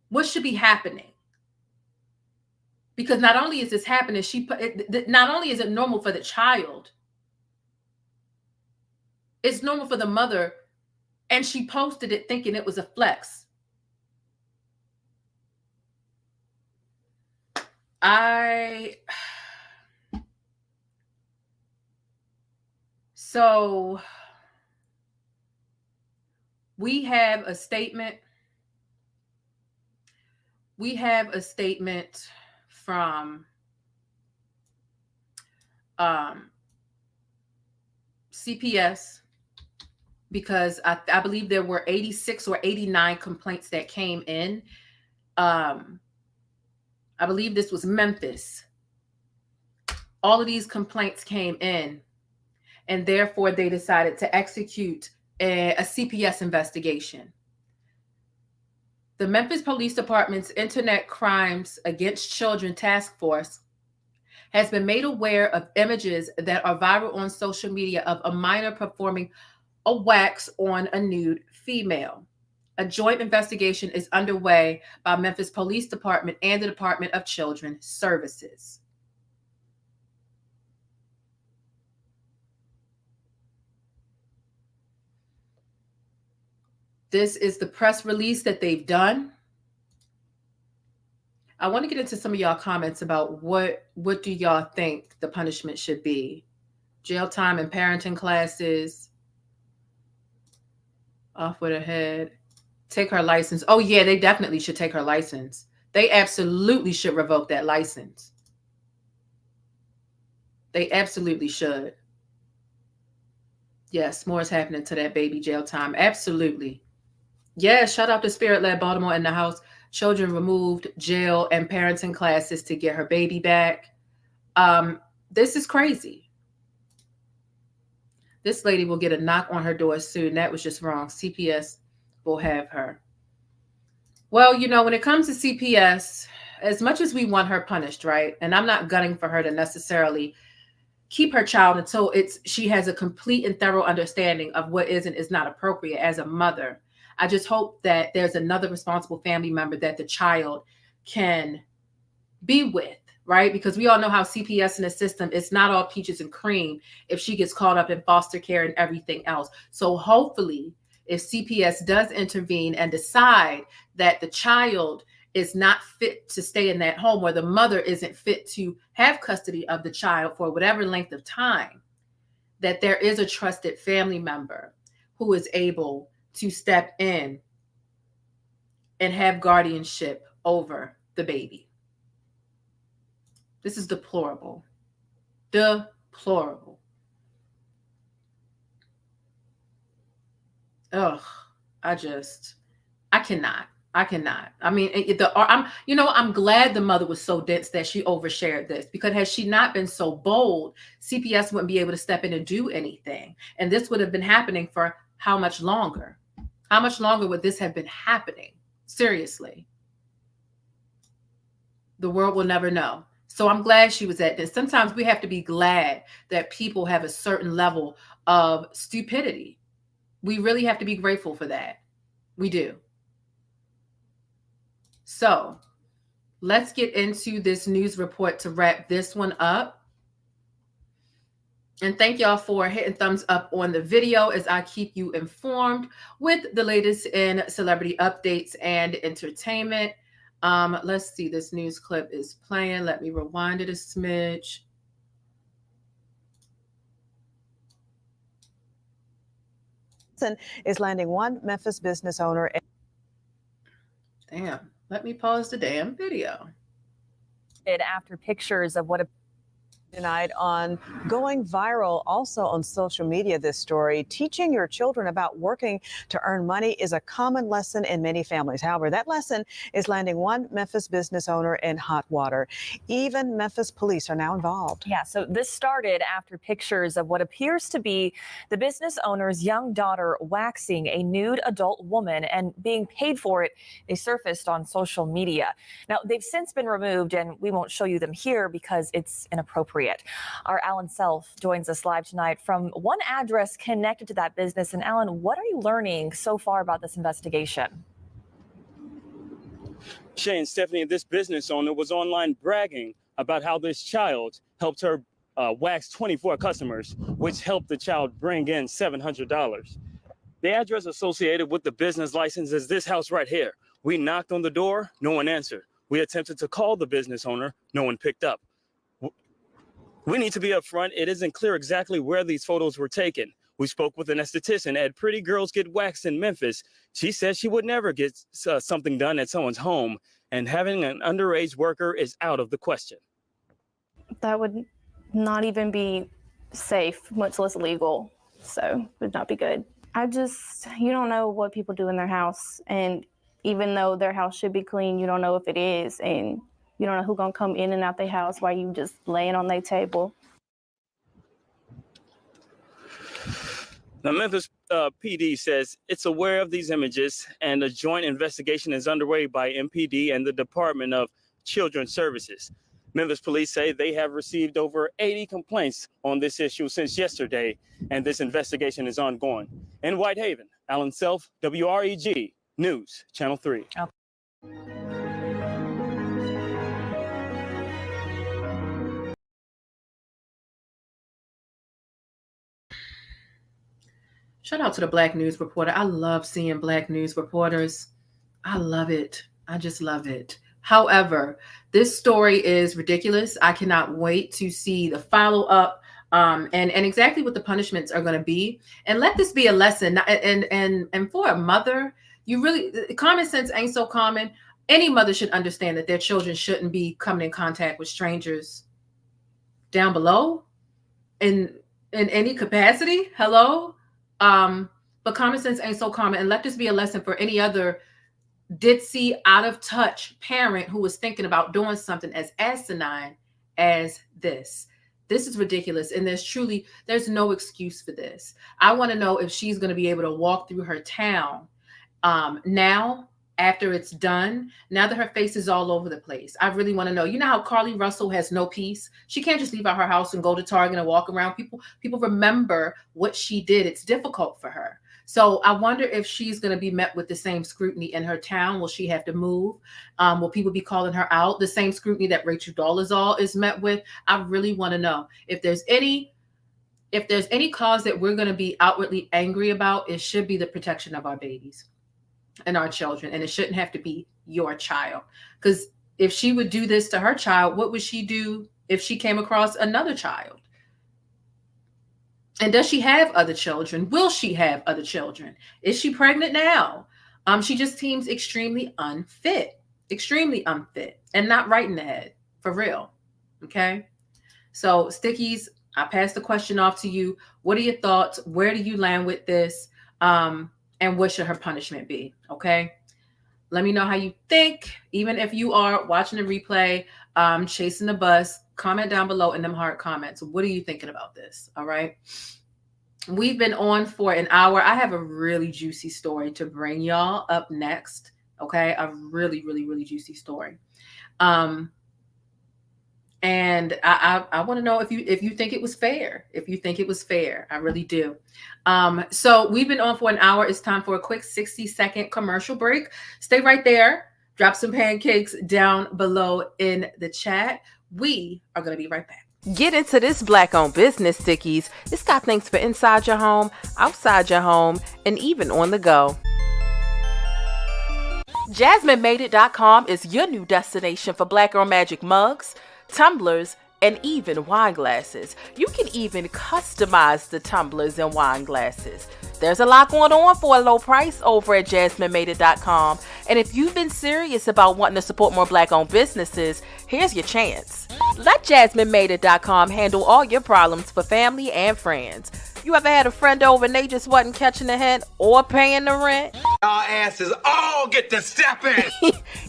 What should be happening? Because not only is this happening, not only is it normal for the child, it's normal for the mother, and she posted it thinking it was a flex. So we have a statement. We have a statement from CPS, because I believe there were 86 or 89 complaints that came in. I believe this was Memphis. All of these complaints came in, and therefore they decided to execute a CPS investigation. The Memphis Police Department's Internet Crimes Against Children Task Force has been made aware of images that are viral on social media of a minor performing a wax on a nude female. A joint investigation is underway by Memphis Police Department and the Department of Children's Services. This is the press release that they've done. I want to get into some of y'all comments about what do y'all think the punishment should be? Jail time and parenting classes. Off with her head. Take her license. Oh yeah, they definitely should take her license. They absolutely should revoke that license. They absolutely should. Yes, more is happening to that baby. Jail time. Absolutely. Yeah, shout out to Spirit Led Baltimore in the house. Children removed jail and parenting classes to get her baby back. This is crazy. This lady will get a knock on her door soon. That was just wrong. CPS will have her. Well, you know, when it comes to CPS, as much as we want her punished, right? And I'm not gunning for her to necessarily keep her child until she has a complete and thorough understanding of what is and is not appropriate as a mother. I just hope that there's another responsible family member that the child can be with, right? Because we all know how CPS in the system, it's not all peaches and cream if she gets caught up in foster care and everything else. So hopefully, if CPS does intervene and decide that the child is not fit to stay in that home, or the mother isn't fit to have custody of the child for whatever length of time, that there is a trusted family member who is able to step in and have guardianship over the baby. This is deplorable. Deplorable. Ugh, I cannot. I mean, I'm glad the mother was so dense that she overshared this, because had she not been so bold, CPS wouldn't be able to step in and do anything. And this would have been happening for how much longer? How much longer would this have been happening? Seriously. The world will never know. So I'm glad she was at this. Sometimes we have to be glad that people have a certain level of stupidity. We really have to be grateful for that. We do. So let's get into this news report to wrap this one up. And thank y'all for hitting thumbs up on the video as I keep you informed with the latest in celebrity updates and entertainment. Let's see, this news clip is playing. Let me rewind it a smidge. Is landing one Memphis business owner. Damn, let me pause the damn video. After pictures of what tonight on going viral also on social media. This story, teaching your children about working to earn money is a common lesson in many families. However, that lesson is landing one Memphis business owner in hot water. Even Memphis police are now involved. Yeah, so this started after pictures of what appears to be the business owner's young daughter waxing a nude adult woman and being paid for it. They surfaced on social media. Now, they've since been removed, and we won't show you them here because it's inappropriate. Our Alan Self joins us live tonight from one address connected to that business. And Alan, what are you learning so far about this investigation? Shay and Stephanie, this business owner was online bragging about how this child helped her wax 24 customers, which helped the child bring in $700. The address associated with the business license is this house right here. We knocked on the door, no one answered. We attempted to call the business owner, no one picked up. We need to be upfront. It isn't clear exactly where these photos were taken. We spoke with an esthetician at Pretty Girls Get Waxed in Memphis. She said she would never get something done at someone's home, and having an underage worker is out of the question. That would not even be safe, much less legal. So it would not be good. You don't know what people do in their house. And even though their house should be clean, you don't know if it is. And you don't know who's going to come in and out their house while you just laying on their table. Now, Memphis PD says it's aware of these images and a joint investigation is underway by MPD and the Department of Children's Services. Memphis police say they have received over 80 complaints on this issue since yesterday, and this investigation is ongoing. In Whitehaven, Alan Self, WREG News, Channel 3. Shout out to the Black News Reporter. I love seeing Black news reporters. I love it. I just love it. However, this story is ridiculous. I cannot wait to see the follow-up and exactly what the punishments are going to be. And let this be a lesson. And for a mother, common sense ain't so common. Any mother should understand that their children shouldn't be coming in contact with strangers down below in any capacity. Hello? But common sense ain't so common. And let this be a lesson for any other ditzy, out of touch parent who was thinking about doing something as asinine as this. This is ridiculous. And there's no excuse for this. I want to know if she's going to be able to walk through her town now, after it's done, now that her face is all over the place. I really want to know. You know how Carly Russell has no peace? She can't just leave out her house and go to Target and walk around. People remember what she did. It's difficult for her. So I wonder if she's going to be met with the same scrutiny in her town. Will she have to move? Will people be calling her out? The same scrutiny that Rachel Dolezal is met with? I really want to know. If there's any cause that we're going to be outwardly angry about, it should be the protection of our babies and our children. And it shouldn't have to be your child. Because if she would do this to her child, what would she do if she came across another child? And does she have other children? Will she have other children? Is she pregnant now? She just seems extremely unfit and not right in the head, for real. Okay. So Stickies, I pass the question off to you. What are your thoughts? Where do you land with this? And what should her punishment be? Okay. Let me know how you think. Even if you are watching the replay, chasing the bus, comment down below in them hard comments. What are you thinking about this? All right. We've been on for an hour. I have a really juicy story to bring y'all up next. Okay. A really, really, really juicy story. And I want to know if you think it was fair. If you think it was fair, I really do. So we've been on for an hour. It's time for a quick 60-second commercial break. Stay right there. Drop some pancakes down below in the chat. We are going to be right back. Get into this Black-owned business, Stickies. It's got things for inside your home, outside your home, and even on the go. JasmineMadeIt.com is your new destination for Black Girl Magic mugs, tumblers, and even wine glasses. You can even customize the tumblers and wine glasses. There's a lot going on for a low price over at JasmineMadeIt.com. And if you've been serious about wanting to support more Black-owned businesses, here's your chance. Let JasmineMadeIt.com handle all your problems for family and friends. You ever had a friend over and they just wasn't catching the hint or paying the rent? Our asses all get to stepping.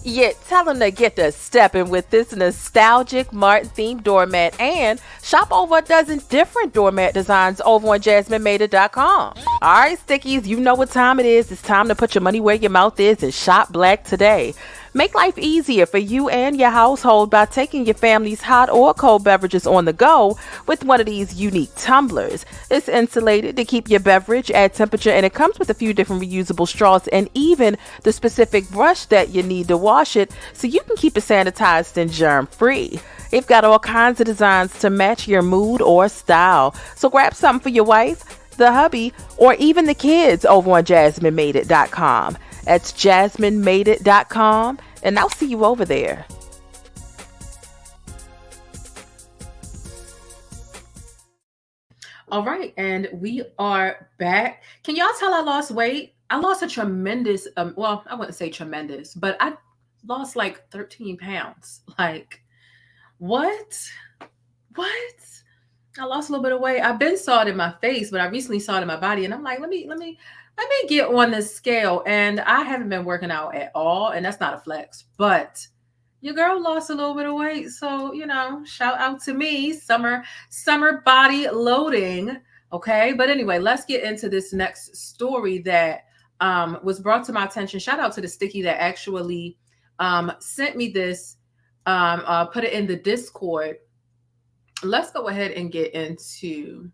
Yeah, tell them to get to stepping with this nostalgic Martin-themed doormat and shop over a dozen different doormat designs over on JasmineMadeIt.com. All right, Stickies, you know what time it is. It's time to put your money where your mouth is and shop Black today. Make life easier for you and your household by taking your family's hot or cold beverages on the go with one of these unique tumblers. It's insulated to keep your beverage at temperature, and it comes with a few different reusable straws and even the specific brush that you need to wash it so you can keep it sanitized and germ-free. They've got all kinds of designs to match your mood or style. So grab something for your wife, the hubby, or even the kids over on JasmineMadeIt.com. That's JasmineMadeIt.com, and I'll see you over there. All right, and we are back. Can y'all tell I lost weight? I lost a tremendous, well, I wouldn't say tremendous, but I lost like 13 pounds. Like, what? I lost a little bit of weight. I've been saw it in my face, but I recently saw it in my body, and I'm like, let me get on this scale. And I haven't been working out at all, and that's not a flex, but your girl lost a little bit of weight. So, you know, shout out to me, summer body loading. Okay. But anyway, let's get into this next story that was brought to my attention. Shout out to the sticky that actually sent me this, put it in the Discord. Let's go ahead and get into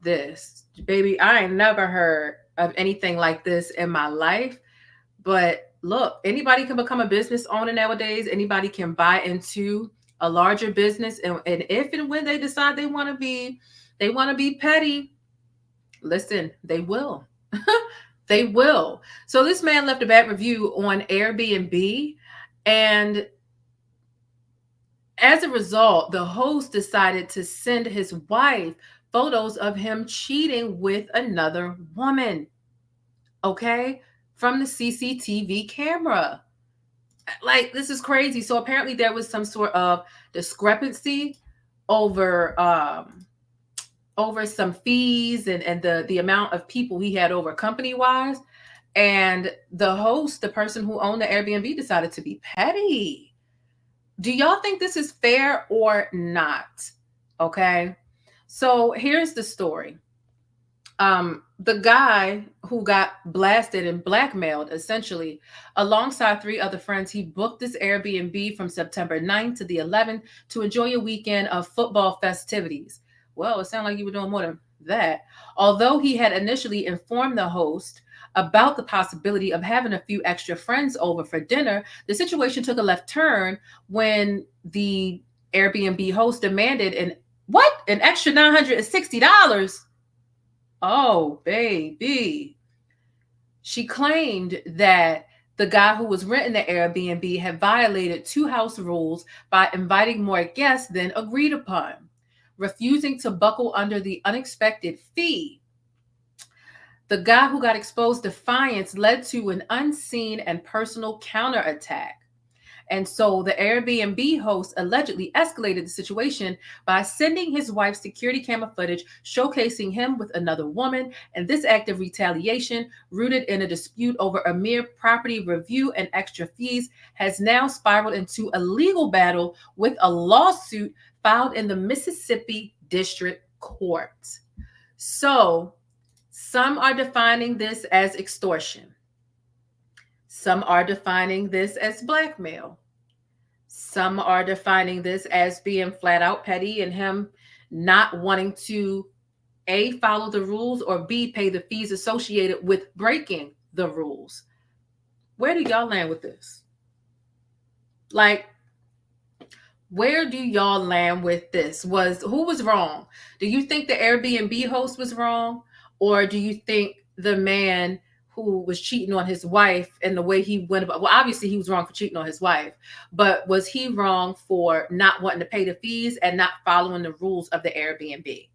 this. Baby, I ain't never heard of anything like this in my life. But look, anybody can become a business owner nowadays. Anybody can buy into a larger business. And if and when they decide they want to be petty, listen, they will. They will. So this man left a bad review on Airbnb, and as a result, the host decided to send his wife photos of him cheating with another woman. Okay? From the CCTV camera. Like, this is crazy. So apparently there was some sort of discrepancy over some fees and the amount of people he had over company-wise. And the host, the person who owned the Airbnb, decided to be petty. Do y'all think this is fair or not? Okay. So here's the story. The guy who got blasted and blackmailed, essentially, alongside 3 other friends, he booked this Airbnb from September 9th to the 11th to enjoy a weekend of football festivities. Well, it sounded like you were doing more than that. Although he had initially informed the host about the possibility of having a few extra friends over for dinner, the situation took a left turn when the Airbnb host demanded an extra $960. Oh, baby. She claimed that the guy who was renting the Airbnb had violated 2 house rules by inviting more guests than agreed upon, refusing to buckle under the unexpected fee. The guy who got exposed defiance led to an unseen and personal counterattack. And so the Airbnb host allegedly escalated the situation by sending his wife's security camera footage showcasing him with another woman. And this act of retaliation, rooted in a dispute over a mere property review and extra fees, has now spiraled into a legal battle with a lawsuit filed in the Mississippi District Court. So some are defining this as extortion. Some are defining this as blackmail. Some are defining this as being flat out petty and him not wanting to A, follow the rules, or B, pay the fees associated with breaking the rules. Where do y'all land with this? Like, where do y'all land with this? Who was wrong? Do you think the Airbnb host was wrong? Or do you think the man who was cheating on his wife and the way he went about, well, obviously he was wrong for cheating on his wife, but was he wrong for not wanting to pay the fees and not following the rules of the Airbnb?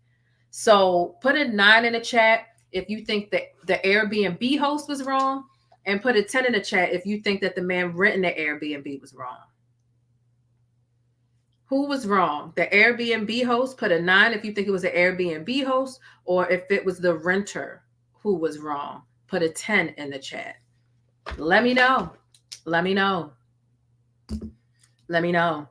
So put a 9 in the chat if you think that the Airbnb host was wrong, and put a 10 in the chat if you think that the man renting the Airbnb was wrong. Who was wrong? The Airbnb host? Put a 9 if you think it was the Airbnb host, or if it was the renter who was wrong. Put a 10 in the chat. Let me know. Let me know. Let me know.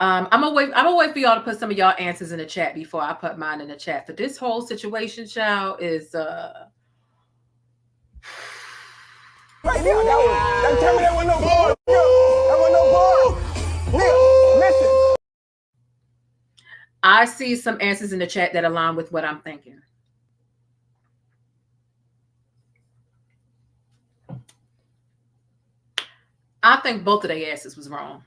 I'm gonna wait for y'all to put some of y'all answers in the chat before I put mine in the chat. But this whole situation, child, is Right there, that tell me that was no bar. That was no bar. Nigga, listen. I see some answers in the chat that align with what I'm thinking. I think both of their asses was wrong.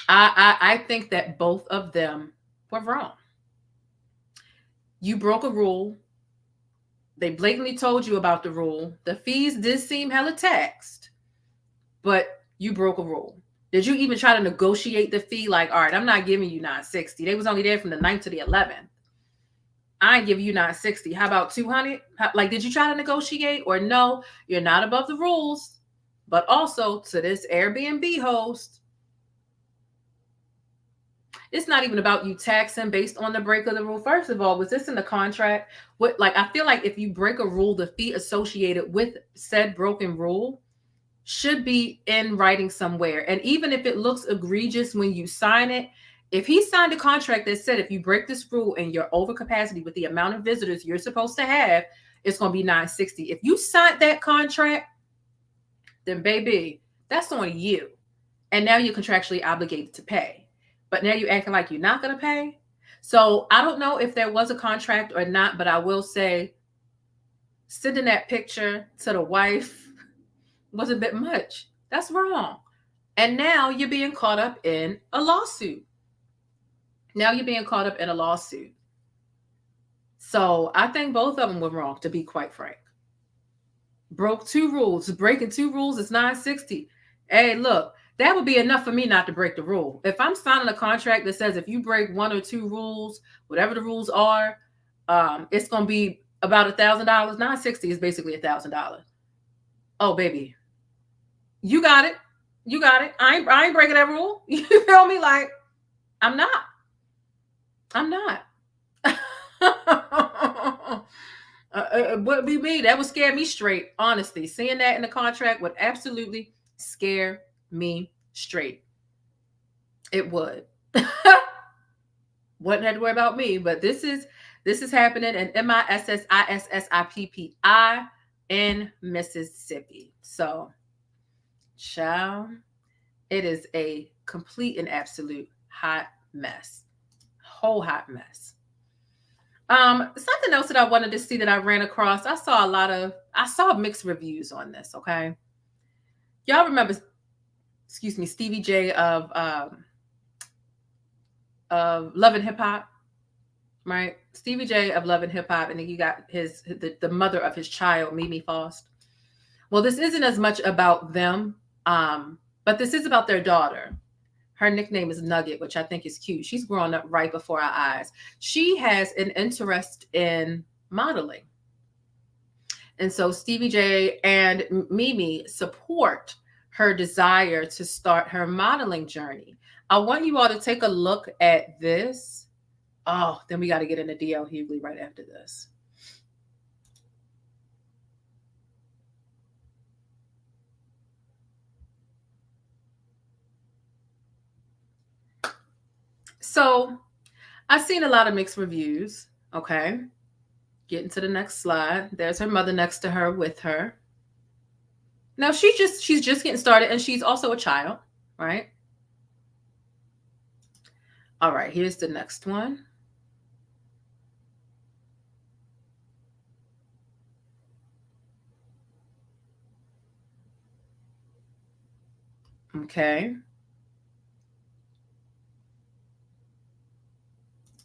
I think that both of them were wrong. You broke a rule. They blatantly told you about the rule. The fees did seem hella taxed, but you broke a rule. Did you even try to negotiate the fee? Like, all right, I'm not giving you $960. They was only there from the 9th to the 11th. I ain't giving you $960. How about $200? Like, did you try to negotiate? Or no, you're not above the rules. But also to this Airbnb host, It's not even about you taxing based on the break of the rule. First of all, was this in the contract? What, like, I feel like if you break a rule, the fee associated with said broken rule should be in writing somewhere. And even if it looks egregious when you sign it, if he signed a contract that said if you break this rule and you're over capacity with the amount of visitors you're supposed to have, it's going to be $960. If you signed that contract, then baby, that's on you. And now you're contractually obligated to pay. But now you're acting like you're not going to pay. So I don't know if there was a contract or not, but I will say sending that picture to the wife was a bit much. That's wrong. And now you're being caught up in a lawsuit. So I think both of them were wrong, to be quite frank. Broke 2 rules. Breaking 2 rules is $960. Hey, look, that would be enough for me not to break the rule. If I'm signing a contract that says if you break 1 or 2 rules, whatever the rules are, it's going to be about $1,000. $960 is basically $1,000. Oh, baby. You got it. I ain't breaking that rule. You feel me? Like, I'm not. Would be me. That would scare me straight. Honestly, seeing that in the contract would absolutely scare me straight. It would. Wouldn't have to worry about me, but this is happening in Mississippi in Mississippi. So, child, it is a complete and absolute hot mess. Whole hot mess. Something else that I wanted to see that I ran across. I saw mixed reviews on this. Okay. Y'all remember, Stevie J of Love and Hip Hop, right? Stevie J of Love and Hip Hop, and then you got the mother of his child, Mimi Faust. Well, this isn't as much about them, but this is about their daughter. Her nickname is Nugget, which I think is cute. She's growing up right before our eyes. She has an interest in modeling. And so Stevie J and Mimi support her desire to start her modeling journey. I want you all to take a look at this. Oh, then we got to get into DL Hughley right after this. So I've seen a lot of mixed reviews. Okay. Getting to the next slide. There's her mother next to her with her. Now she's just getting started, and she's also a child, right? All right, here's the next one. Okay.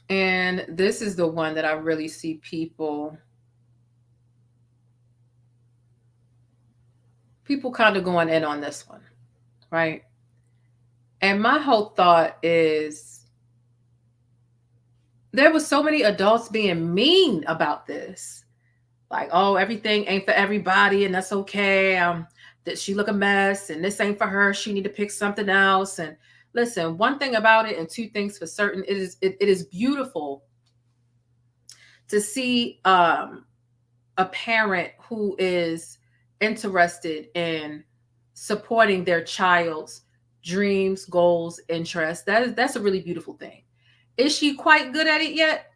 And this is the one that I really see people kind of going in on this one, right? And my whole thought is there was so many adults being mean about this. Like, oh, everything ain't for everybody, and that's okay. That she look a mess, and this ain't for her. She need to pick something else. And listen, one thing about it, and 2 things for certain, it is beautiful to see a parent who is interested in supporting their child's dreams, goals, interests. That's a really beautiful thing. Is she quite good at it yet?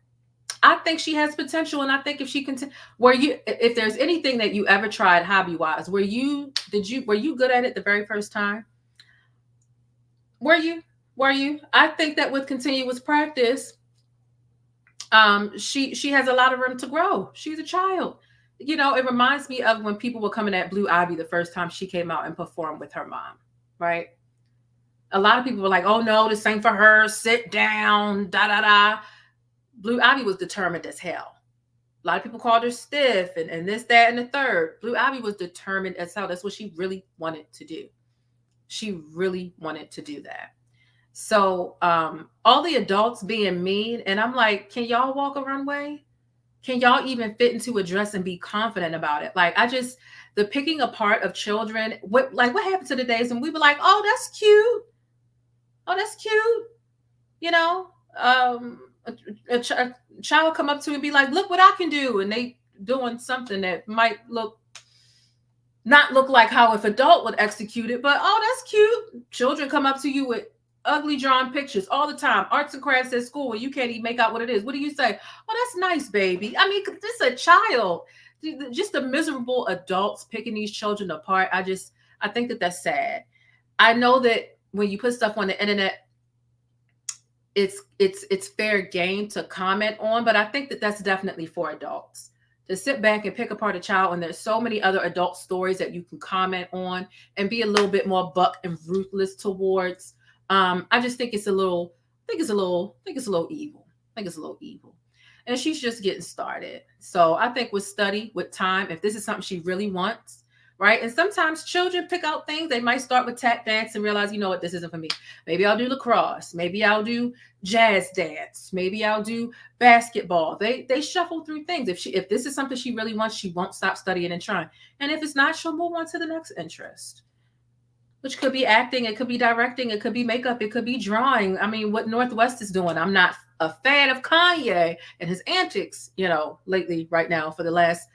I think she has potential, and I think if she can, if there's anything that you ever tried hobby-wise, were you good at it the very first time? Were you? I think that with continuous practice, she has a lot of room to grow. She's a child. You know, it reminds me of when people were coming at Blue Ivy the first time she came out and performed with her mom, right? A lot of people were like, oh no, this ain't for her. Sit down, da. Blue Ivy was determined as hell. A lot of people called her stiff and this, that, and the third. Blue Ivy was determined as hell. That's what she really wanted to do. She really wanted to do that. So all the adults being mean, and I'm like, can y'all walk a runway? Can y'all even fit into a dress and be confident about it? Like, the picking apart of children, what happened to the days when we were like, oh, that's cute. Oh, that's cute. You know, a child come up to you and be like, look what I can do. And they doing something that might not look like how if adult would execute it, but oh, that's cute. Children come up to you with ugly drawn pictures all the time. Arts and crafts at school where you can't even make out what it is. What do you say? Oh, that's nice, baby. I mean, this is a child. Just the miserable adults picking these children apart. I think that that's sad. I know that when you put stuff on the internet, it's fair game to comment on, but I think that that's definitely for adults to sit back and pick apart a child. And there's so many other adult stories that you can comment on and be a little bit more buck and ruthless towards. I just think it's a little evil. I think it's a little evil. And she's just getting started. So I think with study, with time, if this is something she really wants, right? And sometimes children pick out things. They might start with tap dance and realize, you know what, this isn't for me. Maybe I'll do lacrosse. Maybe I'll do jazz dance. Maybe I'll do basketball. They shuffle through things. If this is something she really wants, she won't stop studying and trying. And if it's not, she'll move on to the next interest, which could be acting, it could be directing, it could be makeup, it could be drawing. I mean, what Northwest is doing. I'm not a fan of Kanye and his antics, lately, right now, for the last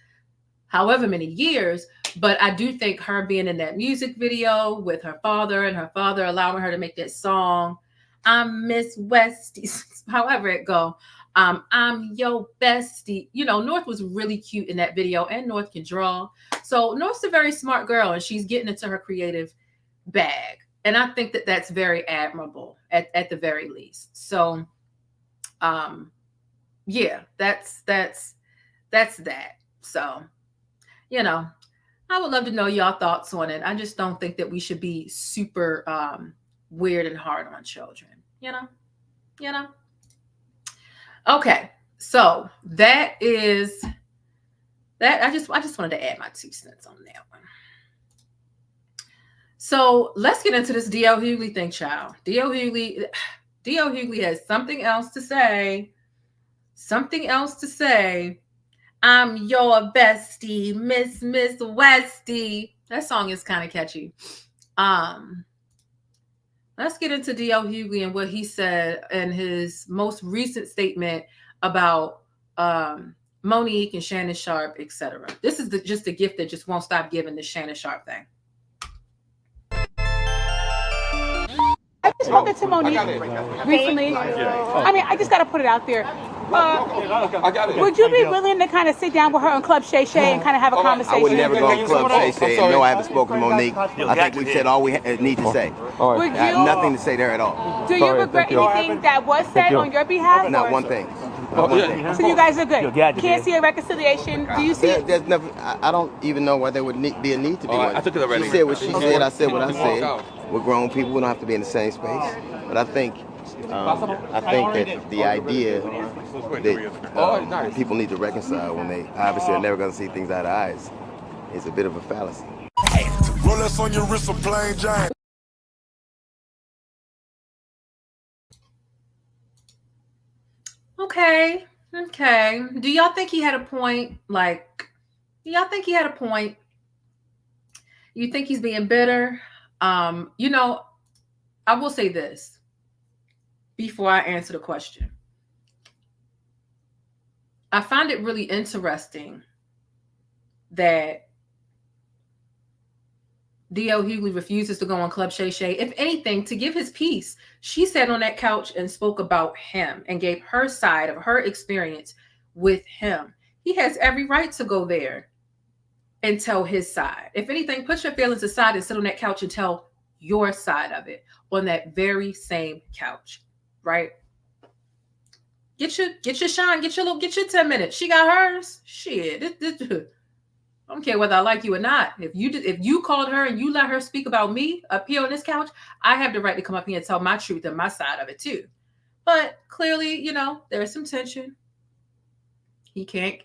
however many years. But I do think her being in that music video with her father and her father allowing her to make that song, I'm Miss Westie, however it go, I'm your bestie. North was really cute in that video, and North can draw. So North's a very smart girl, and she's getting into her creative bag. And I think that that's very admirable at the very least. So, yeah, that's that. So, I would love to know y'all thoughts on it. I just don't think that we should be super weird and hard on children. Okay, so that is that. I just wanted to add my 2 cents on that one. So let's get into this D.L. Hughley thing, child. D.L. Hughley has something else to say. I'm your bestie, Miss Westie. That song is kind of catchy. Let's get into D.L. Hughley and what he said in his most recent statement about MoNique and Shannon Sharpe, etc. This is just a gift that just won't stop giving, the Shannon Sharpe thing. I've spoken to MoNique recently. I mean, I just got to put it out there. Would you be willing to kind of sit down with her on Club Shay Shay and kind of have a conversation? I would never go on Club Shay Shay. No, I haven't spoken to MoNique. I think we've said all we need to say. I have nothing to say to her at all. Do you regret anything that was said on your behalf? Not one thing. So you guys are good. Can't see a reconciliation. Do you see it? There's never. I don't even know why there would be a need to be one. She said what she said. I said what I said. We're grown people. We don't have to be in the same space. But I think that the idea that people need to reconcile when they obviously are never going to see things eye to eyes is a bit of a fallacy. Rolex on your wrist, a plain Jane. Okay. Do y'all think he had a point? Do y'all think he had a point? You think he's being bitter? I will say this before I answer the question. I find it really interesting that D.L. Hughley refuses to go on Club Shay Shay. If anything, to give his piece, she sat on that couch and spoke about him and gave her side of her experience with him. He has every right to go there and tell his side. If anything, put your feelings aside and sit on that couch and tell your side of it on that very same couch, right? Get your shine, get your 10 minutes. She got hers. Shit, I don't care whether I like you or not. If you called her and you let her speak about me up here on this couch, I have the right to come up here and tell my truth and my side of it too. But clearly, there's some tension. He can't,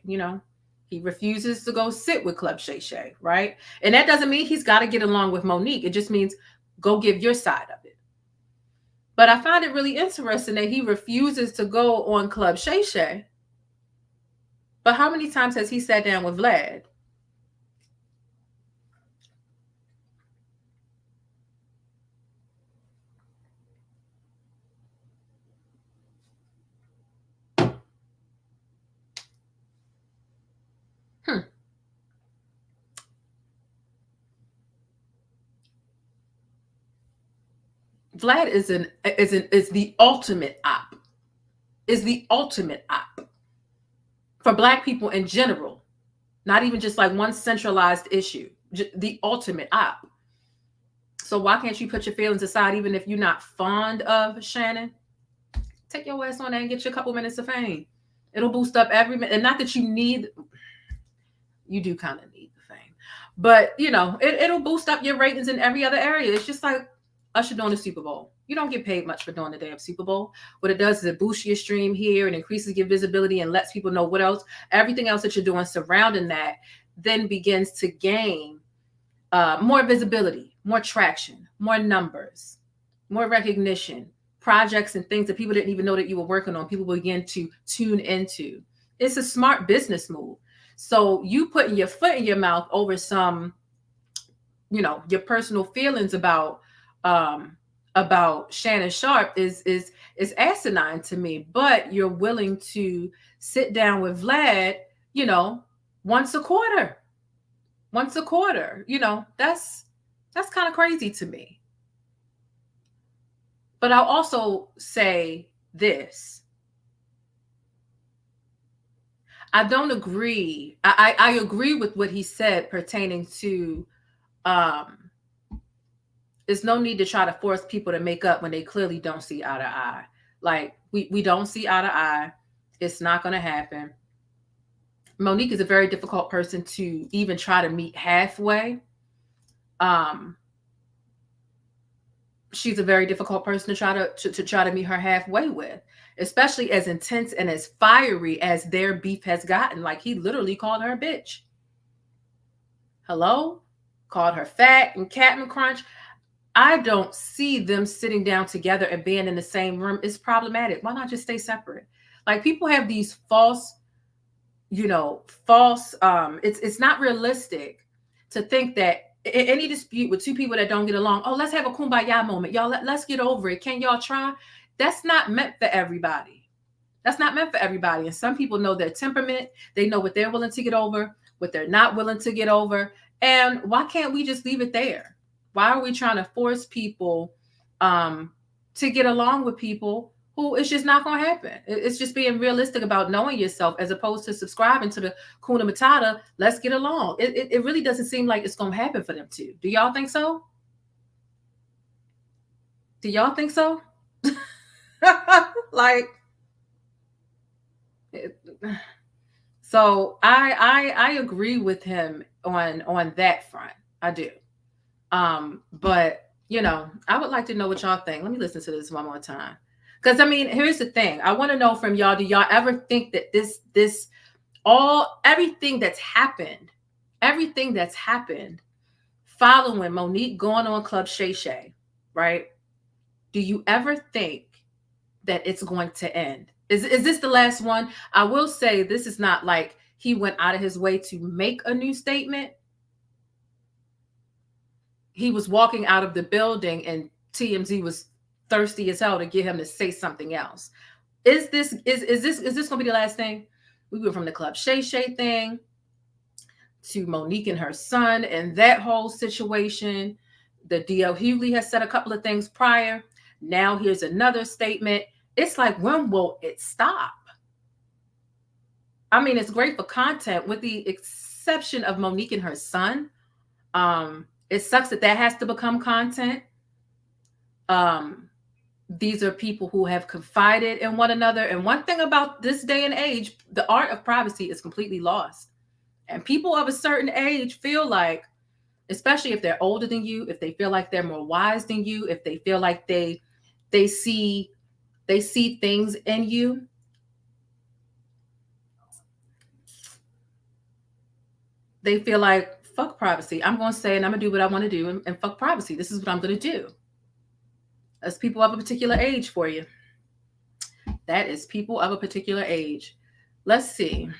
he refuses to go sit with Club Shay Shay, right? And that doesn't mean he's got to get along with MoNique. It just means go give your side of it. But I find it really interesting that he refuses to go on Club Shay Shay. But how many times has he sat down with Vlad? Vlad is the ultimate op. Is the ultimate op for Black people in general, not even just like one centralized issue. The ultimate op. So why can't you put your feelings aside, even if you're not fond of Shannon? Take your ass on there and get you a couple minutes of fame. It'll boost up every minute. And not that you need, you do kind of need the fame, but you know, it'll boost up your ratings in every other area. It's just like Usher doing the Super Bowl. You don't get paid much for doing the damn Super Bowl. What it does is it boosts your stream here and increases your visibility and lets people know what else, everything else that you're doing surrounding that then begins to gain more visibility, more traction, more numbers, more recognition, projects and things that people didn't even know that you were working on. People begin to tune into. It's a smart business move. So you putting your foot in your mouth over some, you know, your personal feelings about Shannon Sharpe is asinine to me. But you're willing to sit down with Vlad, you know, once a quarter. You know, that's kind of crazy to me. But I'll also say this. I don't agree. I agree with what he said pertaining to there's no need to try to force people to make up when they clearly don't see eye to eye. Like we don't see eye to eye. It's not going to happen. MoNique is a very difficult person to even try to meet halfway. She's a very difficult person to try to meet her halfway with, especially as intense and as fiery as their beef has gotten. Like he literally called her a bitch. Hello? Called her fat and Captain Crunch. I don't see them sitting down together and being in the same room. It's problematic. Why not just stay separate? Like people have these false, it's not realistic to think that in any dispute with two people that don't get along, oh, let's have a kumbaya moment. Y'all, let's get over it. Can y'all try? That's not meant for everybody. That's not meant for everybody. And some people know their temperament. They know what they're willing to get over, what they're not willing to get over. And why can't we just leave it there? Why are we trying to force people to get along with people who it's just not going to happen? It's just being realistic about knowing yourself as opposed to subscribing to the Kuna Matata, let's get along. It really doesn't seem like it's going to happen for them too. Do y'all think so? Do y'all think so? So I agree with him on that front. I do. But you know, I would like to know what y'all think. Let me listen to this one more time. Because I mean, here's the thing. I want to know from y'all, do y'all ever think that everything that's happened following MoNique going on Club Shay Shay, right? Do you ever think that it's going to end? Is this the last one? I will say this is not like he went out of his way to make a new statement. He was walking out of the building and TMZ was thirsty as hell to get him to say something else. Is this going to be the last thing? We went from the Club Shay Shay thing to MoNique and her son and that whole situation. The DL Hughley has said a couple of things prior. Now here's another statement. It's like, when will it stop? I mean, it's great for content with the exception of MoNique and her son. It sucks that has to become content. These are people who have confided in one another. And one thing about this day and age, the art of privacy is completely lost. And people of a certain age feel like, especially if they're older than you, if they feel like they're more wise than you, if they feel like they see things in you, they feel like, fuck privacy. I'm going to say, and I'm going to do what I want to do, and fuck privacy. This is what I'm going to do. That's people of a particular age for you. That is people of a particular age. Let's see.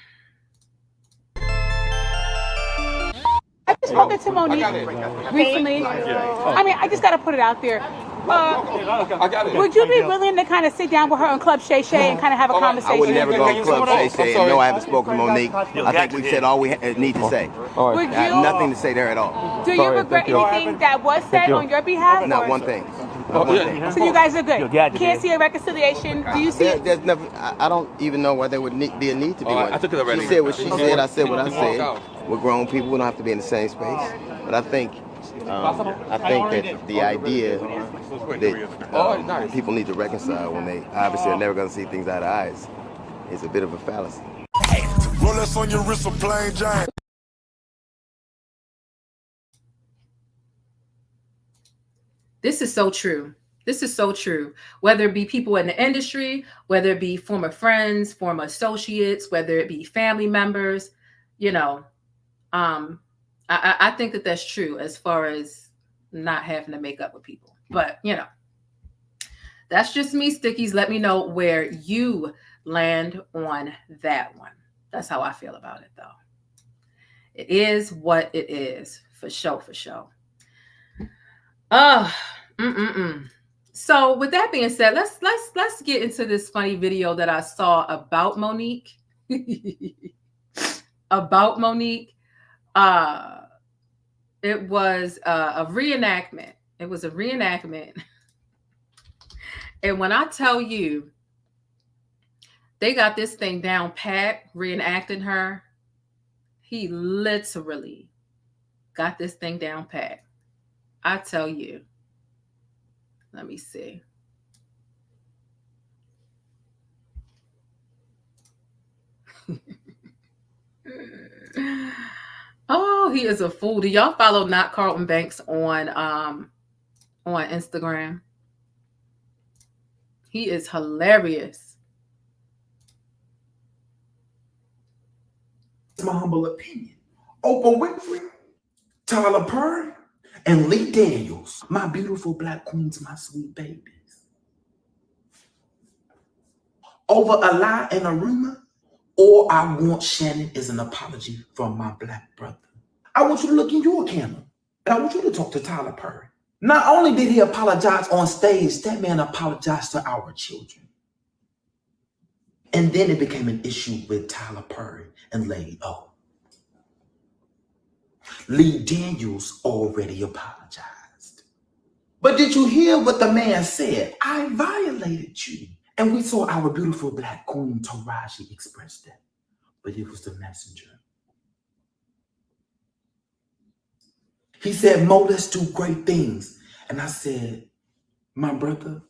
I've been talking to MoNique recently. I mean, I just got to put it out there. Would you be willing to kind of sit down with her on Club Shay Shay and kind of have a conversation? I would never go on Club Shay Shay. And no, I haven't spoken to MoNique. I think we've said all we need to say. I have nothing to say there at all. Do you regret anything that was said on your behalf? Not one thing. So you guys are good. Can't see a reconciliation. Do you see it? There's never. I don't even know why there would be a need to be one. She said what she said. I said what I said. We're grown people. We don't have to be in the same space. But I think that the idea that people need to reconcile when they obviously are never going to see things eye to eye is a bit of a fallacy. Rolex on your wrist, a plain Jane. This is so true. This is so true. Whether it be people in the industry, whether it be former friends, former associates, whether it be family members, you know, I think that that's true as far as not having to make up with people. But, you know, that's just me, Stickies. Let me know where you land on that one. That's how I feel about it, though. It is what it is, for sure, for sure. So with that being said, let's get into this funny video that I saw about MoNique. About MoNique. It was a reenactment. It was a reenactment. And when I tell you, they got this thing down pat, reenacting her. He literally got this thing down pat. I tell you. Let me see. Oh, he is a fool. Do y'all follow Not Carlton Banks on Instagram? He is hilarious. My humble opinion. Oprah Winfrey, Tyler Perry, and Lee Daniels, my beautiful black queens, my sweet babies. Over a lie and a rumor, all I want, Shannon, is an apology from my black brother. I want you to look in your camera, and I want you to talk to Tyler Perry. Not only did he apologize on stage, that man apologized to our children. And then it became an issue with Tyler Perry and Lady O. Lee Daniels already apologized. But did you hear what the man said? I violated you. And we saw our beautiful black queen Taraji express that. But it was the messenger. He said, Mo, let's do great things. And I said, my brother,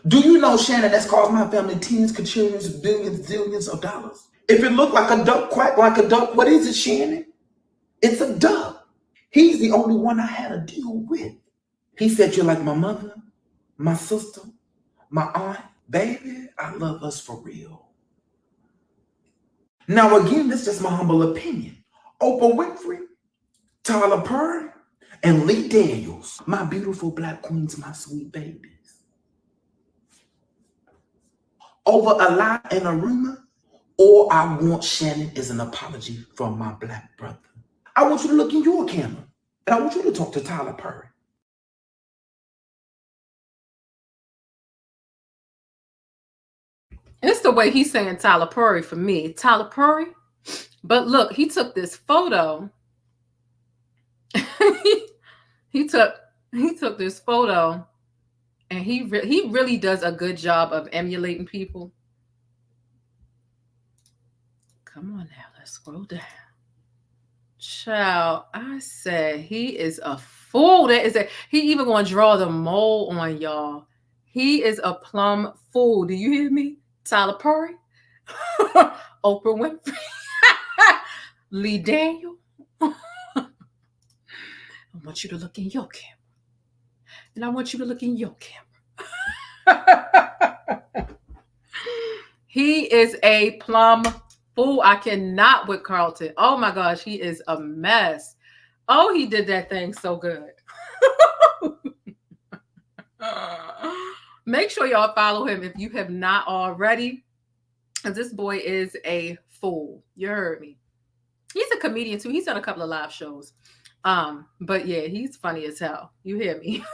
do you know, Shannon, that's cost my family tens, quadrillions, billions, zillions of dollars? If it looked like a duck, quack like a duck, what is it, Shannon? It's a duck. He's the only one I had to deal with. He said, you're like my mother, my sister, my aunt. Baby, I love us for real. Now, again, this is just my humble opinion. Oprah Winfrey, Tyler Perry, and Lee Daniels, my beautiful black queens, my sweet babies. Over a lie and a rumor, all I want, Shannon, is an apology from my black brother. I want you to look in your camera, and I want you to talk to Tyler Perry. It's the way he's saying Tyler Perry for me. Tyler Perry. But look, he took this photo. he took this photo, and he really does a good job of emulating people. Come on now, let's scroll down. Child, I said he is a fool. He even gonna draw the mole on y'all. He is a plumb fool. Do you hear me? Tyler Perry, Oprah Winfrey, Lee Daniel. I want you to look in your camera. And I want you to look in your camera. He is a plumb fool. I cannot with Carlton. Oh my gosh, he is a mess. Oh, he did that thing so good. Make sure y'all follow him if you have not already, because this boy is a fool. You heard me. He's a comedian too. He's done a couple of live shows. But yeah, he's funny as hell. You hear me?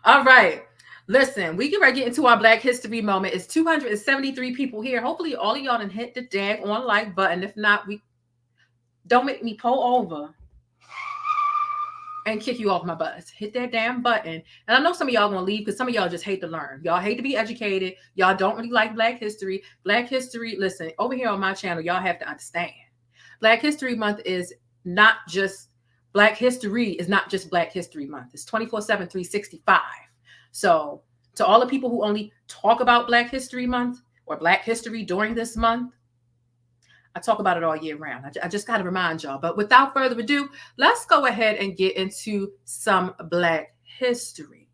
All right. Listen, we get ready to get into our Black History moment. It's 273 people here. Hopefully all of y'all done hit the daggone like button. If not, don't make me pull over and kick you off my bus. Hit that damn button. And I know some of y'all gonna leave because some of y'all just hate to learn. Y'all hate to be educated. Y'all don't really like Black history. Black history, listen, over here on my channel, y'all have to understand. Black History Month is not just Black History is not just Black History Month. It's 24/7, 365. So to all the people who only talk about Black History Month or Black history during this month, I talk about it all year round. I just got to remind y'all. But without further ado, let's go ahead and get into some Black history.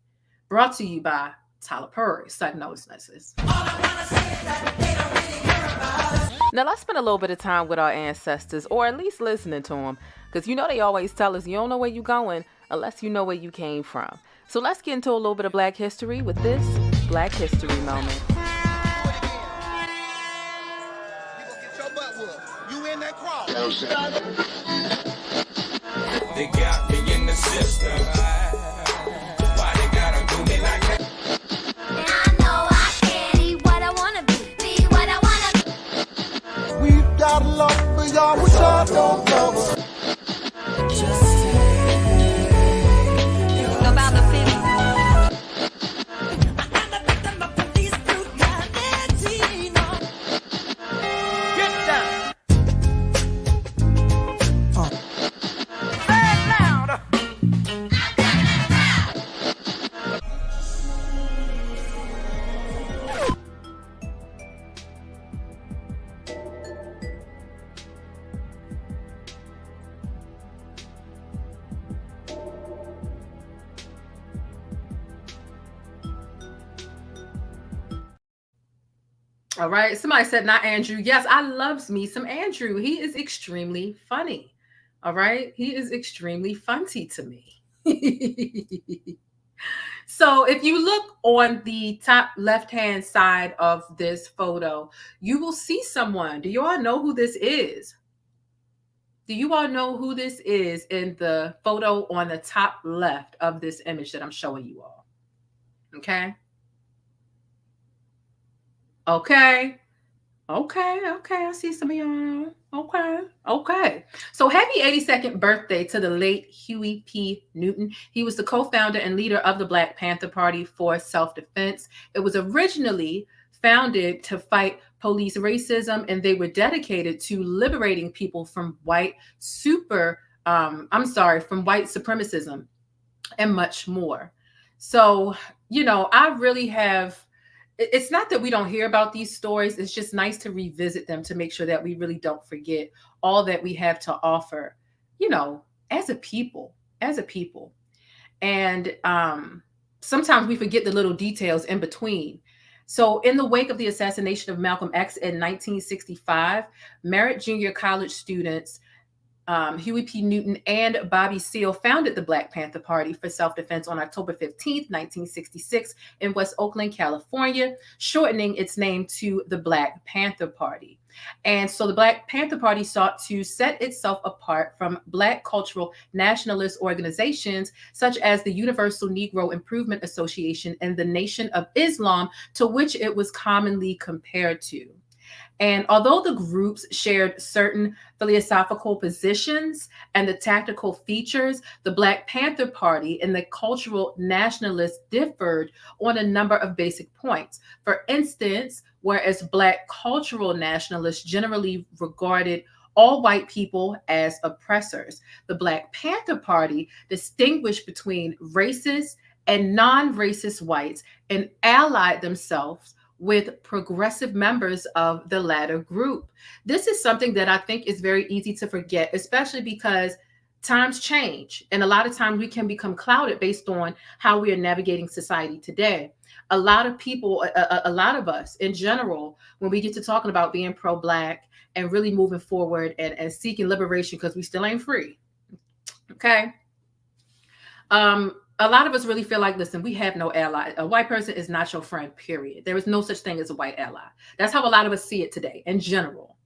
Brought to you by Tyler Perry. Sudden notices. Now, let's spend a little bit of time with our ancestors, or at least listening to them, because you know they always tell us you don't know where you're going unless you know where you came from. So let's get into a little bit of Black history with this Black History Moment. You in that crowd. They got me in the system. Why they gotta do me like that? And I know I can be what I wanna be what I wanna be. We've got love for y'all, which I don't know. Just about the feeling. All right. Somebody said not Andrew. Yes, I loves me some Andrew. He is extremely funny. All right. He is extremely funny to me. So if you look on the top left-hand side of this photo, you will see someone. Do you all know who this is? Do you all know who this is in the photo on the top left of this image that I'm showing you all? Okay. Okay. I see some of y'all. Okay. So happy 82nd birthday to the late Huey P. Newton. He was the co-founder and leader of the Black Panther Party for self-defense. It was originally founded to fight police racism, and they were dedicated to liberating people from white supremacism and much more. So, you know, I really have. It's not that we don't hear about these stories. It's just nice to revisit them to make sure that we really don't forget all that we have to offer, you know, as a people. And sometimes we forget the little details in between. So in the wake of the assassination of Malcolm X in 1965, Merritt Junior College students Huey P. Newton and Bobby Seale founded the Black Panther Party for self-defense on October 15th, 1966 in West Oakland, California, shortening its name to the Black Panther Party. And so the Black Panther Party sought to set itself apart from Black cultural nationalist organizations such as the Universal Negro Improvement Association and the Nation of Islam, to which it was commonly compared to. And although the groups shared certain philosophical positions and the tactical features, the Black Panther Party and the cultural nationalists differed on a number of basic points. For instance, whereas Black cultural nationalists generally regarded all white people as oppressors, the Black Panther Party distinguished between racist and non-racist whites and allied themselves with progressive members of the latter group. This is something that I think is very easy to forget, especially because times change. And a lot of times we can become clouded based on how we are navigating society today. A lot of people, a lot of us in general, when we get to talking about being pro-Black and really moving forward and seeking liberation, because we still ain't free. Okay. A lot of us really feel like, listen, we have no ally. A white person is not your friend, period. There is no such thing as a white ally. That's how a lot of us see it today in general.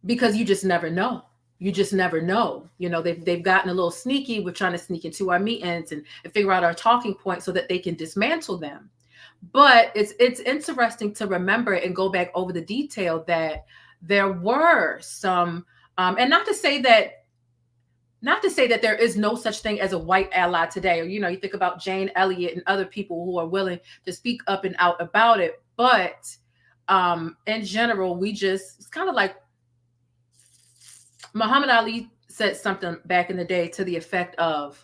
Because you just never know. You just never know. You know, they've gotten a little sneaky. We're trying to sneak into our meetings and figure out our talking points so that they can dismantle them. But it's interesting to remember and go back over the detail that there were some, and not to say that not to say that there is no such thing as a white ally today, or, you know, you think about Jane Elliott and other people who are willing to speak up and out about it. But in general, it's kind of like Muhammad Ali said something back in the day to the effect of,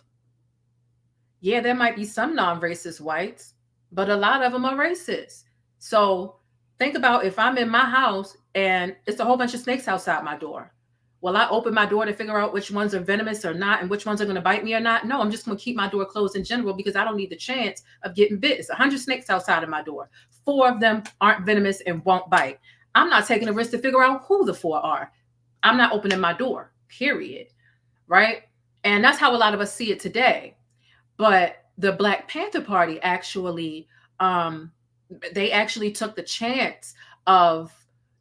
yeah, there might be some non-racist whites, but a lot of them are racist. So think about if I'm in my house and it's a whole bunch of snakes outside my door. Will I open my door to figure out which ones are venomous or not and which ones are going to bite me or not? No, I'm just going to keep my door closed in general because I don't need the chance of getting bit. It's 100 snakes outside of my door. 4 of them aren't venomous and won't bite. I'm not taking a risk to figure out who the 4 are. I'm not opening my door, period. Right? And that's how a lot of us see it today. But the Black Panther Party actually, they actually took the chance of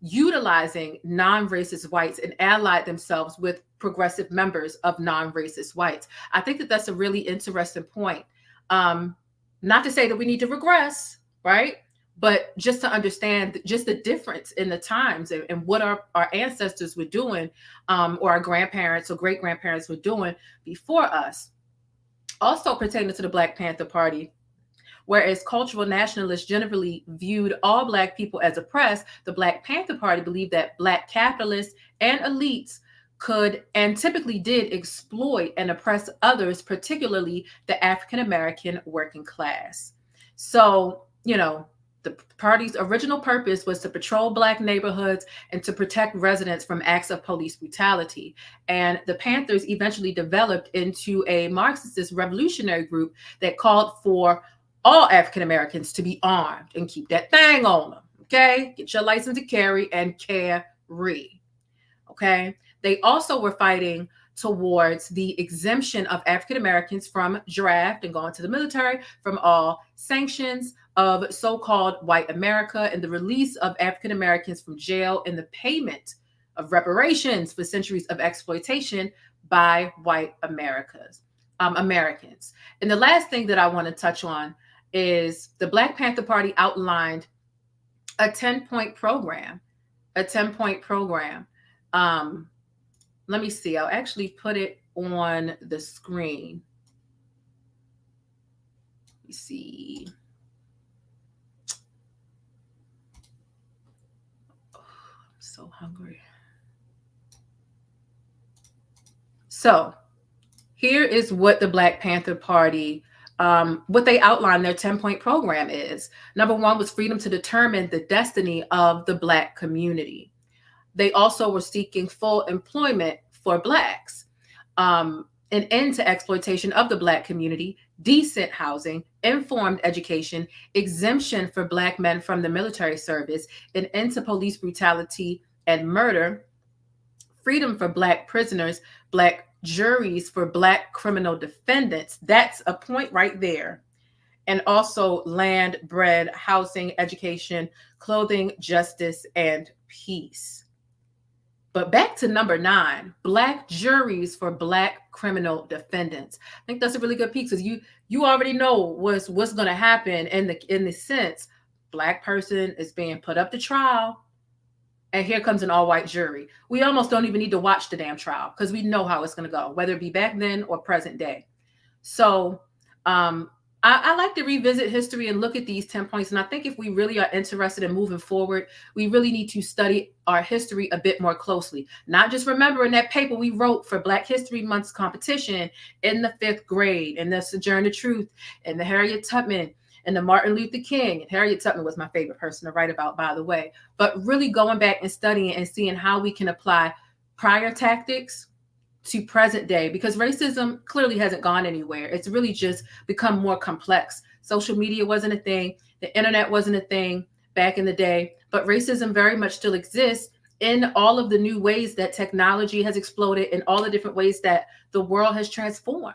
utilizing non-racist whites and allied themselves with progressive members of non-racist whites. I think that that's a really interesting point. Not to say that we need to regress, right? But just to understand just the difference in the times and what our ancestors were doing, or our grandparents or great-grandparents were doing before us. Also pertaining to the Black Panther Party, whereas cultural nationalists generally viewed all Black people as oppressed, the Black Panther Party believed that Black capitalists and elites could and typically did exploit and oppress others, particularly the African-American working class. So, you know, the party's original purpose was to patrol Black neighborhoods and to protect residents from acts of police brutality. And the Panthers eventually developed into a Marxist revolutionary group that called for all African Americans to be armed and keep that thing on them. Okay, get your license to carry and carry. Okay, they also were fighting towards the exemption of African Americans from draft and going to the military, from all sanctions of so-called white America, and the release of African Americans from jail and the payment of reparations for centuries of exploitation by white Americans. And the last thing that I want to touch on is the Black Panther Party outlined a 10-point program. Let me see. I'll actually put it on the screen. Let me see. Oh, I'm so hungry. So here is what the Black Panther Party, what they outlined their 10-point program is. Number 1 was freedom to determine the destiny of the Black community. They also were seeking full employment for Blacks, an end to exploitation of the Black community, decent housing, informed education, exemption for Black men from the military service, an end to police brutality and murder, freedom for Black prisoners, Black juries for Black criminal defendants. That's a point right there. And also land, bread, housing, education, clothing, justice, and peace. But back to number 9, Black juries for Black criminal defendants. I think that's a really good piece because you already know what's going to happen in the sense Black person is being put up to trial, and here comes an all-white jury. We almost don't even need to watch the damn trial because we know how it's going to go, whether it be back then or present day. So I like to revisit history and look at these 10 points. And I think if we really are interested in moving forward, we really need to study our history a bit more closely. Not just remembering that paper we wrote for Black History Month's competition in the 5th grade, and the Sojourner Truth, and the Harriet Tubman, and the Martin Luther King. And Harriet Tubman was my favorite person to write about, by the way. But really going back and studying and seeing how we can apply prior tactics to present day, because racism clearly hasn't gone anywhere. It's really just become more complex. Social media wasn't a thing. The internet wasn't a thing back in the day, but racism very much still exists in all of the new ways that technology has exploded, in all the different ways that the world has transformed.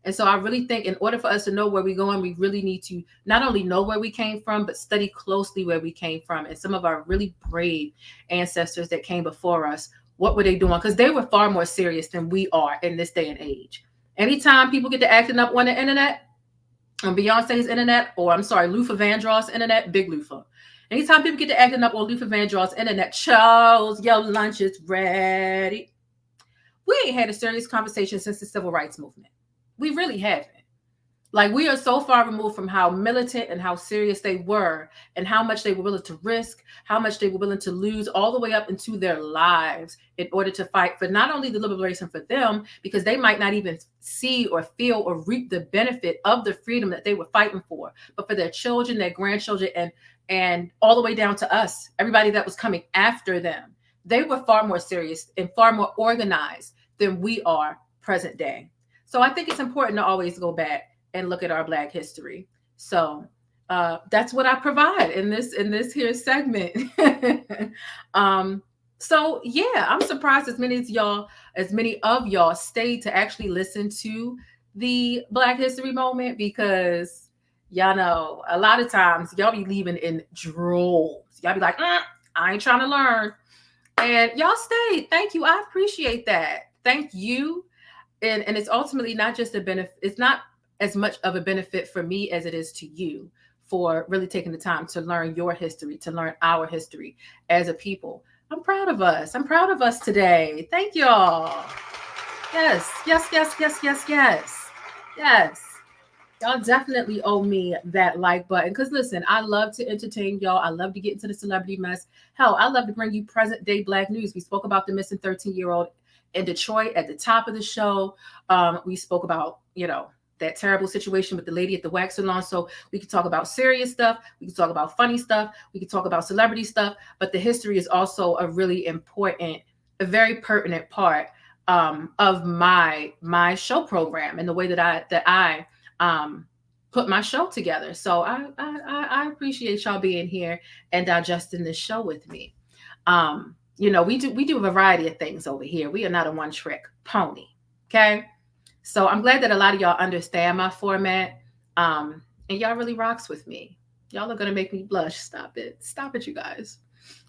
And so I really think in order for us to know where we're going, we really need to not only know where we came from, but study closely where we came from. And some of our really brave ancestors that came before us, what were they doing? Because they were far more serious than we are in this day and age. Anytime people get to acting up on the internet, on Beyonce's internet, or I'm sorry, Luther Vandross internet, Big Luther. Anytime people get to acting up on Luther Vandross internet, Charles, your lunch is ready. we ain't had a serious conversation since the civil rights movement. We really haven't. Like, we are so far removed from how militant and how serious they were and how much they were willing to risk, how much they were willing to lose all the way up into their lives in order to fight for not only the liberation for them, because they might not even see or feel or reap the benefit of the freedom that they were fighting for, but for their children, their grandchildren, and all the way down to us, everybody that was coming after them. They were far more serious and far more organized than we are present day. So I think it's important to always go back and look at our Black history. So that's what I provide in this here segment. So yeah, I'm surprised as many of y'all stayed to actually listen to the Black History Moment, because y'all know a lot of times y'all be leaving in droves. Y'all be like, I ain't trying to learn. And y'all stayed. Thank you. I appreciate that. Thank you. And it's ultimately not just a benefit. It's not as much of a benefit for me as it is to you for really taking the time to learn your history, to learn our history as a people. I'm proud of us. I'm proud of us today. Thank y'all. Yes, yes, yes, yes, yes, yes, yes. Y'all definitely owe me that like button. Because listen, I love to entertain y'all. I love to get into the celebrity mess. Hell, I love to bring you present day Black news. We spoke about the missing 13-year-old in Detroit at the top of the show. We spoke about, that terrible situation with the lady at the wax salon. So we could talk about serious stuff. We could talk about funny stuff. We could talk about celebrity stuff. But the history is also a really important, a very pertinent part of my show program and the way that I put my show together. So I appreciate y'all being here and digesting this show with me. We do a variety of things over here. We are not a one-trick pony. Okay. So I'm glad that a lot of y'all understand my format. And y'all really rocks with me. Y'all are going to make me blush. Stop it. Stop it, you guys.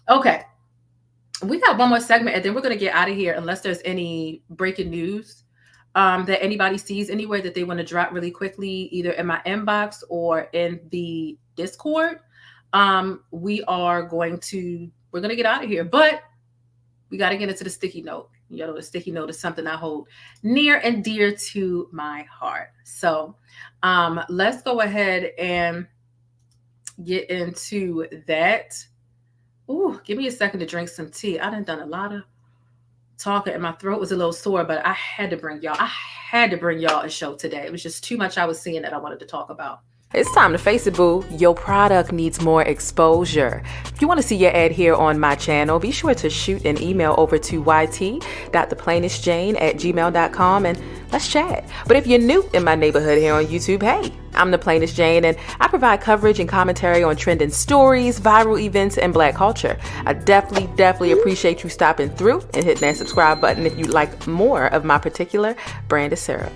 Okay. We got one more segment and then we're going to get out of here unless there's any breaking news that anybody sees anywhere that they want to drop really quickly, either in my inbox or in the Discord. We're going to get out of here, but we got to get into the sticky note. The sticky note is something I hold near and dear to my heart. So let's go ahead and get into that. Ooh, give me a second to drink some tea. I done a lot of talking and my throat was a little sore, but I had to bring y'all a show today. It was just too much I was seeing that I wanted to talk about. It's time to face it, boo. Your product needs more exposure. If you want to see your ad here on my channel, be sure to shoot an email over to yt.theplainestjane@gmail.com and let's chat. But if you're new in my neighborhood here on YouTube, hey, I'm the Plainest Jane and I provide coverage and commentary on trending stories, viral events, and Black culture. I definitely appreciate you stopping through and hitting that subscribe button if you'd like more of my particular brand of syrup.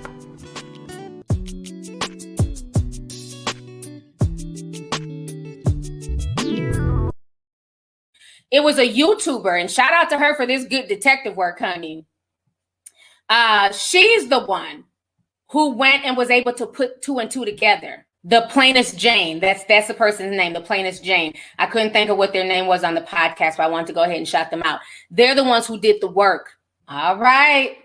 It was a YouTuber, and shout out to her for this good detective work, honey. She's the one who went and was able to put 2 and 2 together. The Plainest Jane. That's the person's name, the Plainest Jane. I couldn't think of what their name was on the podcast, but I wanted to go ahead and shout them out. They're the ones who did the work. All right.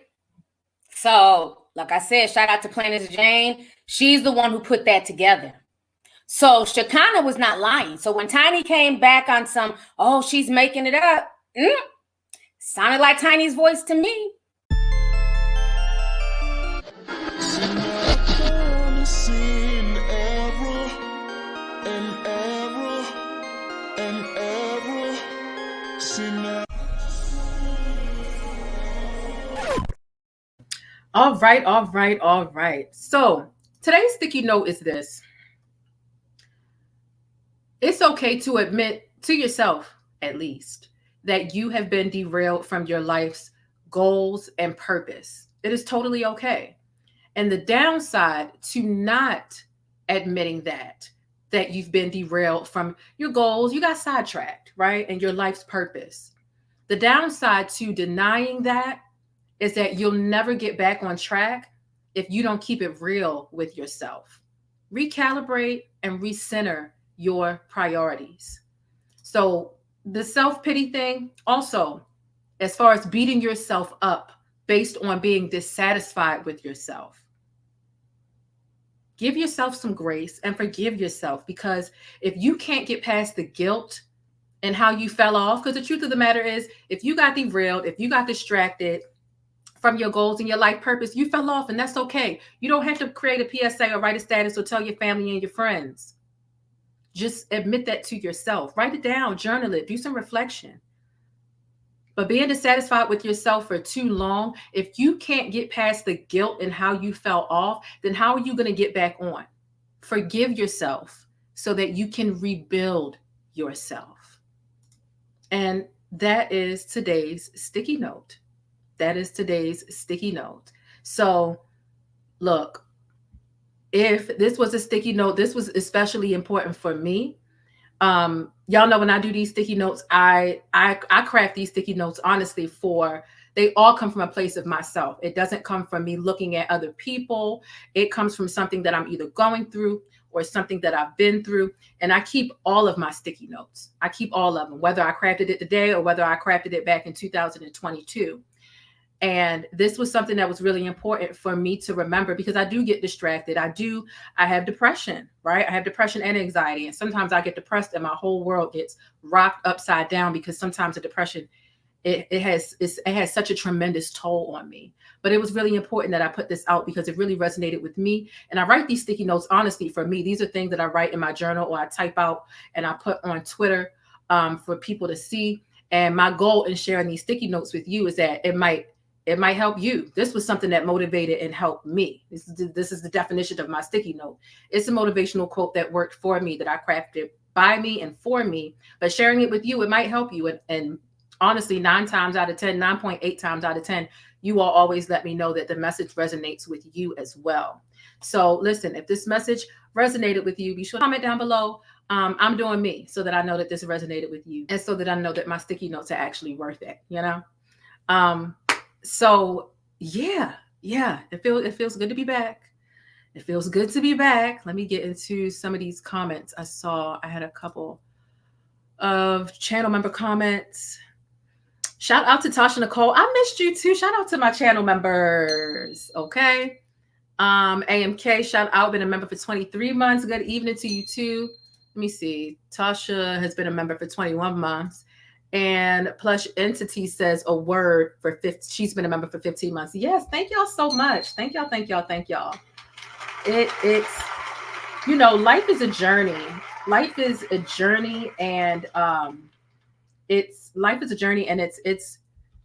So, like I said, shout out to Plainest Jane. She's the one who put that together. So Shekinah was not lying. So when Tiny came back on some, she's making it up, sounded like Tiny's voice to me. All right. So today's sticky note is this. It's okay to admit to yourself, at least, that you have been derailed from your life's goals and purpose. It is totally okay. And the downside to not admitting that you've been derailed from your goals, you got sidetracked, right? And your life's purpose. The downside to denying that is that you'll never get back on track if you don't keep it real with yourself. Recalibrate and recenter your priorities. So the self-pity thing, also, as far as beating yourself up based on being dissatisfied with yourself. Give yourself some grace and forgive yourself, because if you can't get past the guilt and how you fell off, because the truth of the matter is, if you got derailed, if you got distracted from your goals and your life purpose, you fell off, and that's okay. You don't have to create a PSA or write a status or tell your family and your friends. Just admit that to yourself. Write it down, journal it, do some reflection. But being dissatisfied with yourself for too long, if you can't get past the guilt and how you fell off, then how are you going to get back on? Forgive yourself so that you can rebuild yourself. And that is today's sticky note. That is today's sticky note. So look, if this was a sticky note, this was especially important for me. Y'all know when I do these sticky notes, I craft these sticky notes honestly they all come from a place of myself. It doesn't come from me looking at other people. It comes from something that I'm either going through or something that I've been through. And I keep all of my sticky notes. I keep all of them, whether I crafted it today or whether I crafted it back in 2022. And this was something that was really important for me to remember, because I do get distracted. I have depression, right? I have depression and anxiety. And sometimes I get depressed and my whole world gets rocked upside down, because sometimes the depression, it has such a tremendous toll on me. But it was really important that I put this out because it really resonated with me. And I write these sticky notes, honestly, for me. These are things that I write in my journal or I type out and I put on Twitter for people to see. And my goal in sharing these sticky notes with you is that it might help you. This was something that motivated and helped me. This is the definition of my sticky note. It's a motivational quote that worked for me, that I crafted by me and for me. But sharing it with you, it might help you. And honestly, 9.8 times out of 10, you all always let me know that the message resonates with you as well. So listen, if this message resonated with you, be sure to comment down below. I'm doing me so that I know that this resonated with you, and so that I know that my sticky notes are actually worth it, you know? So yeah, it feels good to be back. It feels good to be back. Let me get into some of these comments. I had a couple of channel member comments. Shout out to Tasha Nicole. I missed you too. Shout out to my channel members. Okay. AMK, shout out, been a member for 23 months. Good evening to you too. Let me see. Tasha has been a member for 21 months. And Plush Entity says a word for 50. She's been a member for 15 months. Yes, thank y'all so much. Thank y'all. It's life is a journey. Life is a journey, and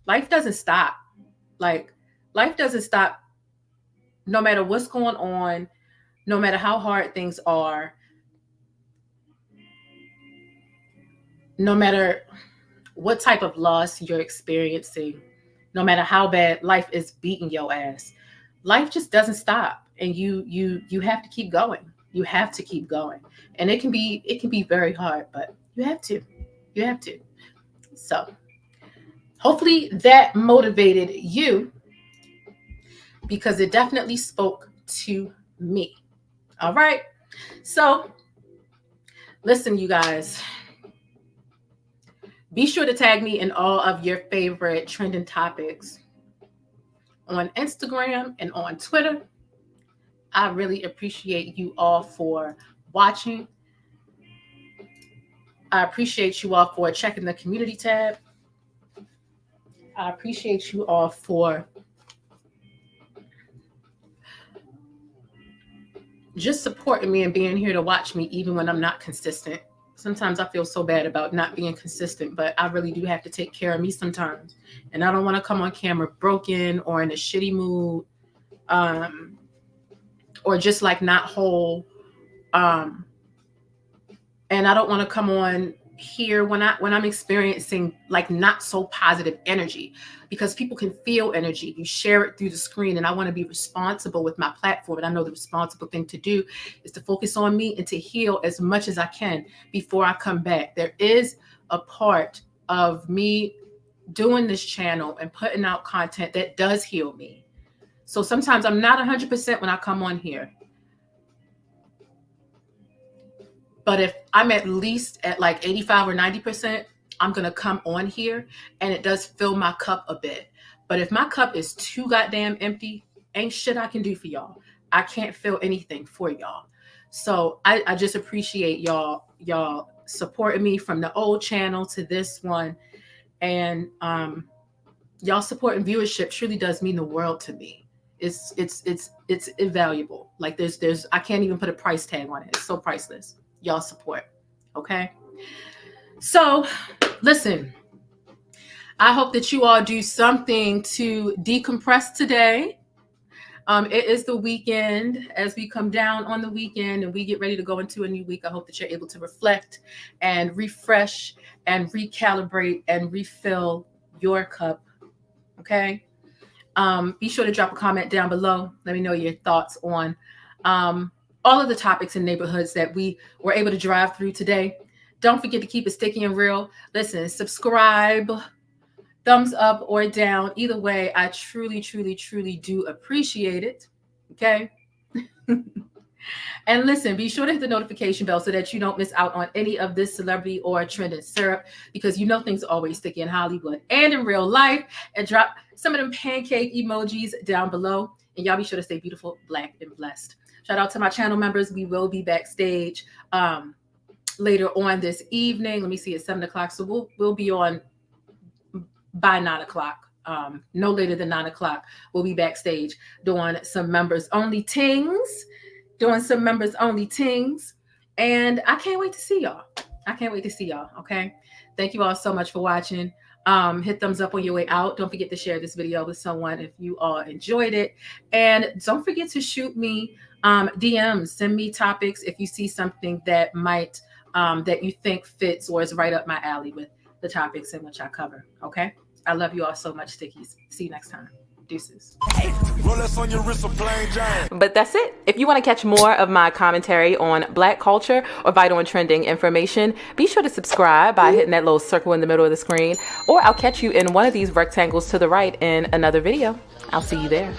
life doesn't stop. Like, life doesn't stop no matter what's going on, no matter how hard things are, no matter what type of loss you're experiencing, no matter how bad life is beating your ass, life just doesn't stop. And you have to keep going. You have to keep going. And it can be very hard, but you have to. So hopefully that motivated you, because it definitely spoke to me. All right. So listen, you guys, be sure to tag me in all of your favorite trending topics on Instagram and on Twitter. I really appreciate you all for watching. I appreciate you all for checking the community tab. I appreciate you all for just supporting me and being here to watch me even when I'm not consistent. Sometimes I feel so bad about not being consistent, but I really do have to take care of me sometimes. And I don't want to come on camera broken or in a shitty mood, or just like not whole. And I don't want to come on here when I'm experiencing like not so positive energy, because people can feel energy. You share it through the screen, and I want to be responsible with my platform. And I know the responsible thing to do is to focus on me and to heal as much as I can before I come back. There is a part of me doing this channel and putting out content that does heal me. So sometimes I'm not 100% when I come on here. But if I'm at least at like 85 or 90%, I'm going to come on here, and it does fill my cup a bit. But if my cup is too goddamn empty, ain't shit I can do for y'all. I can't feel anything for y'all. So I just appreciate y'all supporting me from the old channel to this one. And y'all support and viewership truly does mean the world to me. It's invaluable. Like there's I can't even put a price tag on it. It's so priceless. Y'all support. Okay. So listen, I hope that you all do something to decompress today. It is the weekend. As we come down on the weekend and we get ready to go into a new week, I hope that you're able to reflect and refresh and recalibrate and refill your cup. Okay. Be sure to drop a comment down below. Let me know your thoughts on all of the topics and neighborhoods that we were able to drive through today. Don't forget to keep it sticky and real. Listen, subscribe, thumbs up or down. Either way, I truly, truly, truly do appreciate it. Okay. And listen, be sure to hit the notification bell so that you don't miss out on any of this celebrity or trending syrup, because you know things are always sticky in Hollywood and in real life. And drop some of them pancake emojis down below. And y'all be sure to stay beautiful, black, and blessed. Shout out to my channel members. We will be backstage later on this evening. Let me see, it's 7 o'clock. So we'll be on by 9 o'clock. No later than 9 o'clock. We'll be backstage doing some members only things. And I can't wait to see y'all. Okay. Thank you all so much for watching. Hit thumbs up on your way out. Don't forget to share this video with someone if you all enjoyed it. And don't forget to shoot me DMs. Send me topics if you see something that might that you think fits or is right up my alley with the topics in which I cover. Okay. I love you all so much, Stickies. See you next time. Deuces. But that's it. If you want to catch more of my commentary on Black culture or vital and trending information, be sure to subscribe by hitting that little circle in the middle of the screen, or I'll catch you in one of these rectangles to the right in another video. I'll see you there.